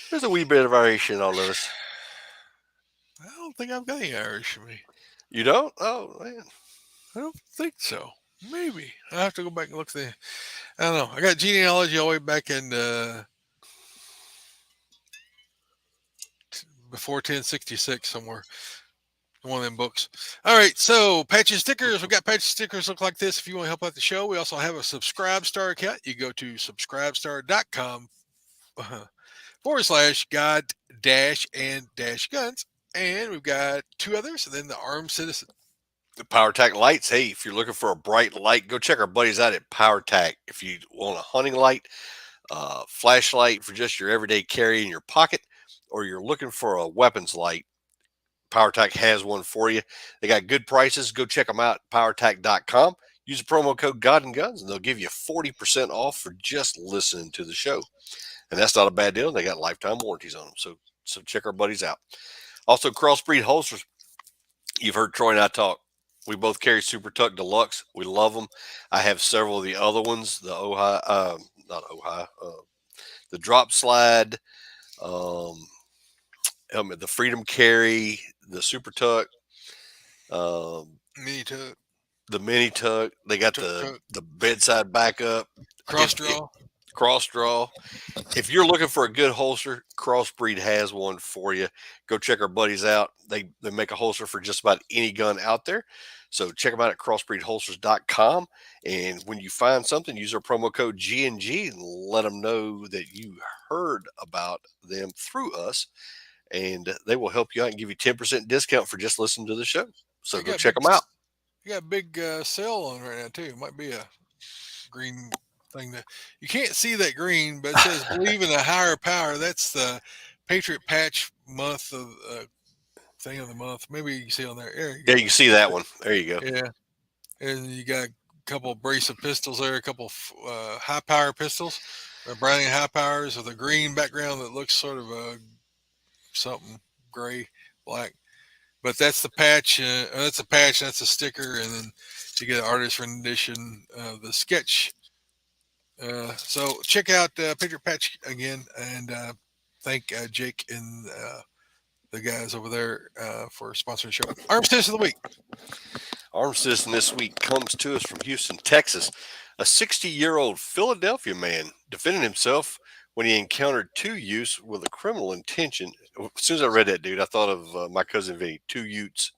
[SPEAKER 1] There's a wee bit of variation in all of us.
[SPEAKER 2] I don't think I've got any Irish in me.
[SPEAKER 1] You don't? Oh, man.
[SPEAKER 2] I don't think so. Maybe I have to go back and look. I don't know. I got genealogy all the way back in before 1066 somewhere. One of them books. All right, so patch and stickers. We got patch and stickers look like this. If you want to help out the show, we also have a Subscribe Star account. You go to subscribestar.com / God dash and dash guns. And we've got two others, and then the Armed Citizen.
[SPEAKER 1] The PowerTac lights. Hey, if you're looking for a bright light, go check our buddies out at PowerTac. If you want a hunting light, flashlight for just your everyday carry in your pocket, or you're looking for a weapons light, PowerTac has one for you. They got good prices. Go check them out at powertac.com. Use the promo code God and Guns, and they'll give you 40% off for just listening to the show. And that's not a bad deal. They got lifetime warranties on them. So check our buddies out. Also, Crossbreed holsters. You've heard Troy and I talk. We both carry Super Tuck Deluxe. We love them. I have several of the other ones. The not Ojai, the Drop Slide, um, the Freedom Carry, the Super Tuck,
[SPEAKER 2] Mini Tuck,
[SPEAKER 1] the Mini Tuck. They got
[SPEAKER 2] Tuck,
[SPEAKER 1] the
[SPEAKER 2] Tuck,
[SPEAKER 1] the bedside backup.
[SPEAKER 2] Cross Draw.
[SPEAKER 1] cross draw. If you're looking for a good holster, Crossbreed has one for you. Go check our buddies out. They make a holster for just about any gun out there. So check them out at crossbreedholsters.com. And when you find something, use our promo code GNG and let them know that you heard about them through us. And they will help you out and give you 10% discount for just listening to the show. So
[SPEAKER 2] You
[SPEAKER 1] go
[SPEAKER 2] got
[SPEAKER 1] check
[SPEAKER 2] big,
[SPEAKER 1] them out.
[SPEAKER 2] you got a big sale on right now too. Might be a green thing that you can't see that green, but it says "Believe in a Higher Power." That's the Patriot Patch month of thing of the month. Maybe you can see on there. There you
[SPEAKER 1] Yeah,
[SPEAKER 2] go.
[SPEAKER 1] you can see that one. There you go.
[SPEAKER 2] Yeah, and you got a couple brace of pistols there, a couple high power pistols, Browning high powers with a green background that looks sort of something gray, black. But that's the patch. That's a patch. That's a sticker, and then you get an artist rendition of the sketch. So check out Patriot Patch again, and thank Jake and the guys over there for sponsoring the show. Armistice of the week.
[SPEAKER 1] Armistice this week comes to us from Houston, Texas. A 60-year-old Philadelphia man defended himself when he encountered two youths with a criminal intention. As soon as I read that, dude, I thought of my cousin Vinny, two Utes.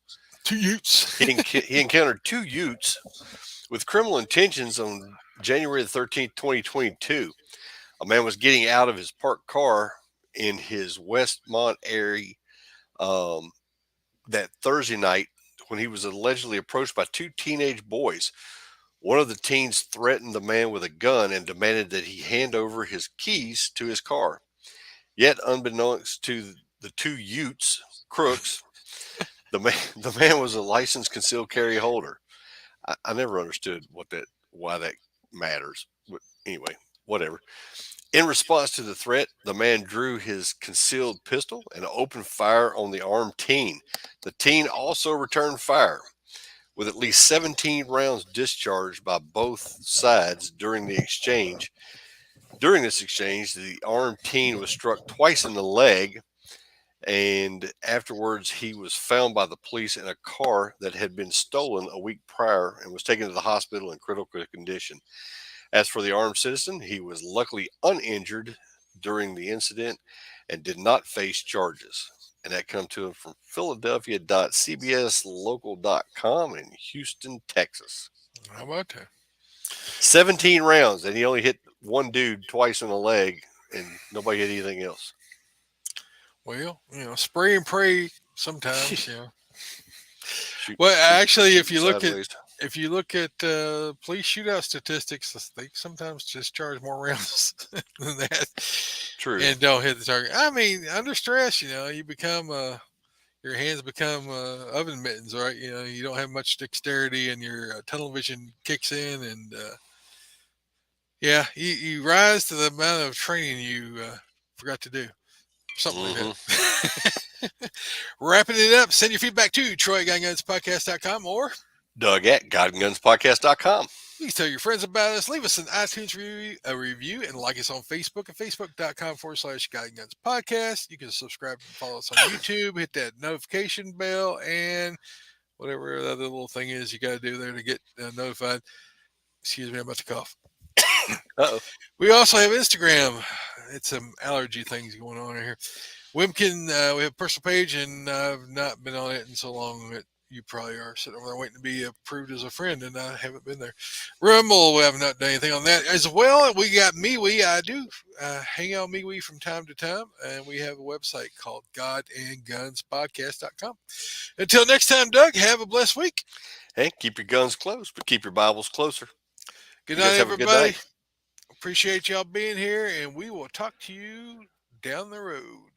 [SPEAKER 2] Two Utes.
[SPEAKER 1] He encountered two Utes with criminal intentions on January the 13th, 2022. A man was getting out of his parked car in his Westmont area that Thursday night when he was allegedly approached by two teenage boys. One of the teens threatened the man with a gun and demanded that he hand over his keys to his car. Yet, unbeknownst to the two Utes, crooks, the man was a licensed concealed carry holder. I never understood why that matters. But anyway, whatever. In response to the threat, the man drew his concealed pistol and opened fire on the armed teen. The teen also returned fire, with at least 17 rounds discharged by both sides during the exchange. During this exchange, the armed teen was struck twice in the leg, and afterwards he was found by the police in a car that had been stolen a week prior and was taken to the hospital in critical condition. As for the armed citizen, he was luckily uninjured during the incident and did not face charges. And that comes to him from Philadelphia.cbslocal.com in Houston, Texas.
[SPEAKER 2] How about that?
[SPEAKER 1] 17 rounds, and he only hit one dude twice in the leg, and nobody hit anything else.
[SPEAKER 2] Well, spray and pray sometimes.
[SPEAKER 1] Shoot,
[SPEAKER 2] Well, actually, if you
[SPEAKER 1] sideways.
[SPEAKER 2] look at police shootout statistics, they sometimes discharge more rounds than that.
[SPEAKER 1] True.
[SPEAKER 2] And don't hit the target. I mean, under stress, you become your hands become oven mittens, right? You don't have much dexterity, and your tunnel vision kicks in, and you rise to the amount of training you forgot to do. Something like that. Wrapping it up, send your feedback to TroyGunGunsPodcast.com or
[SPEAKER 1] Doug at GodandGunsPodcast.com.
[SPEAKER 2] you can tell your friends about us. Leave us an iTunes review and like us on Facebook at Facebook.com/GodandGunsPodcast. You can subscribe and follow us on YouTube. Hit that notification bell and whatever the other little thing is you got to do there to get notified. Excuse me, I'm about to cough.
[SPEAKER 1] Uh-oh.
[SPEAKER 2] We also have Instagram. It's some allergy things going on in here. Wimkin, we have a personal page, and I've not been on it in so long that you probably are sitting over there waiting to be approved as a friend, and I haven't been there. Rumble, we have not done anything on that. As well, we got MeWe. I do hang out on MeWe from time to time, and we have a website called GodandGunsPodcast.com. Until next time, Doug, have a blessed week.
[SPEAKER 1] Hey, keep your guns close, but keep your Bibles closer.
[SPEAKER 2] Good
[SPEAKER 1] You
[SPEAKER 2] night,
[SPEAKER 1] guys have a
[SPEAKER 2] everybody.
[SPEAKER 1] good night.
[SPEAKER 2] Appreciate y'all being here, and we will talk to you down the road.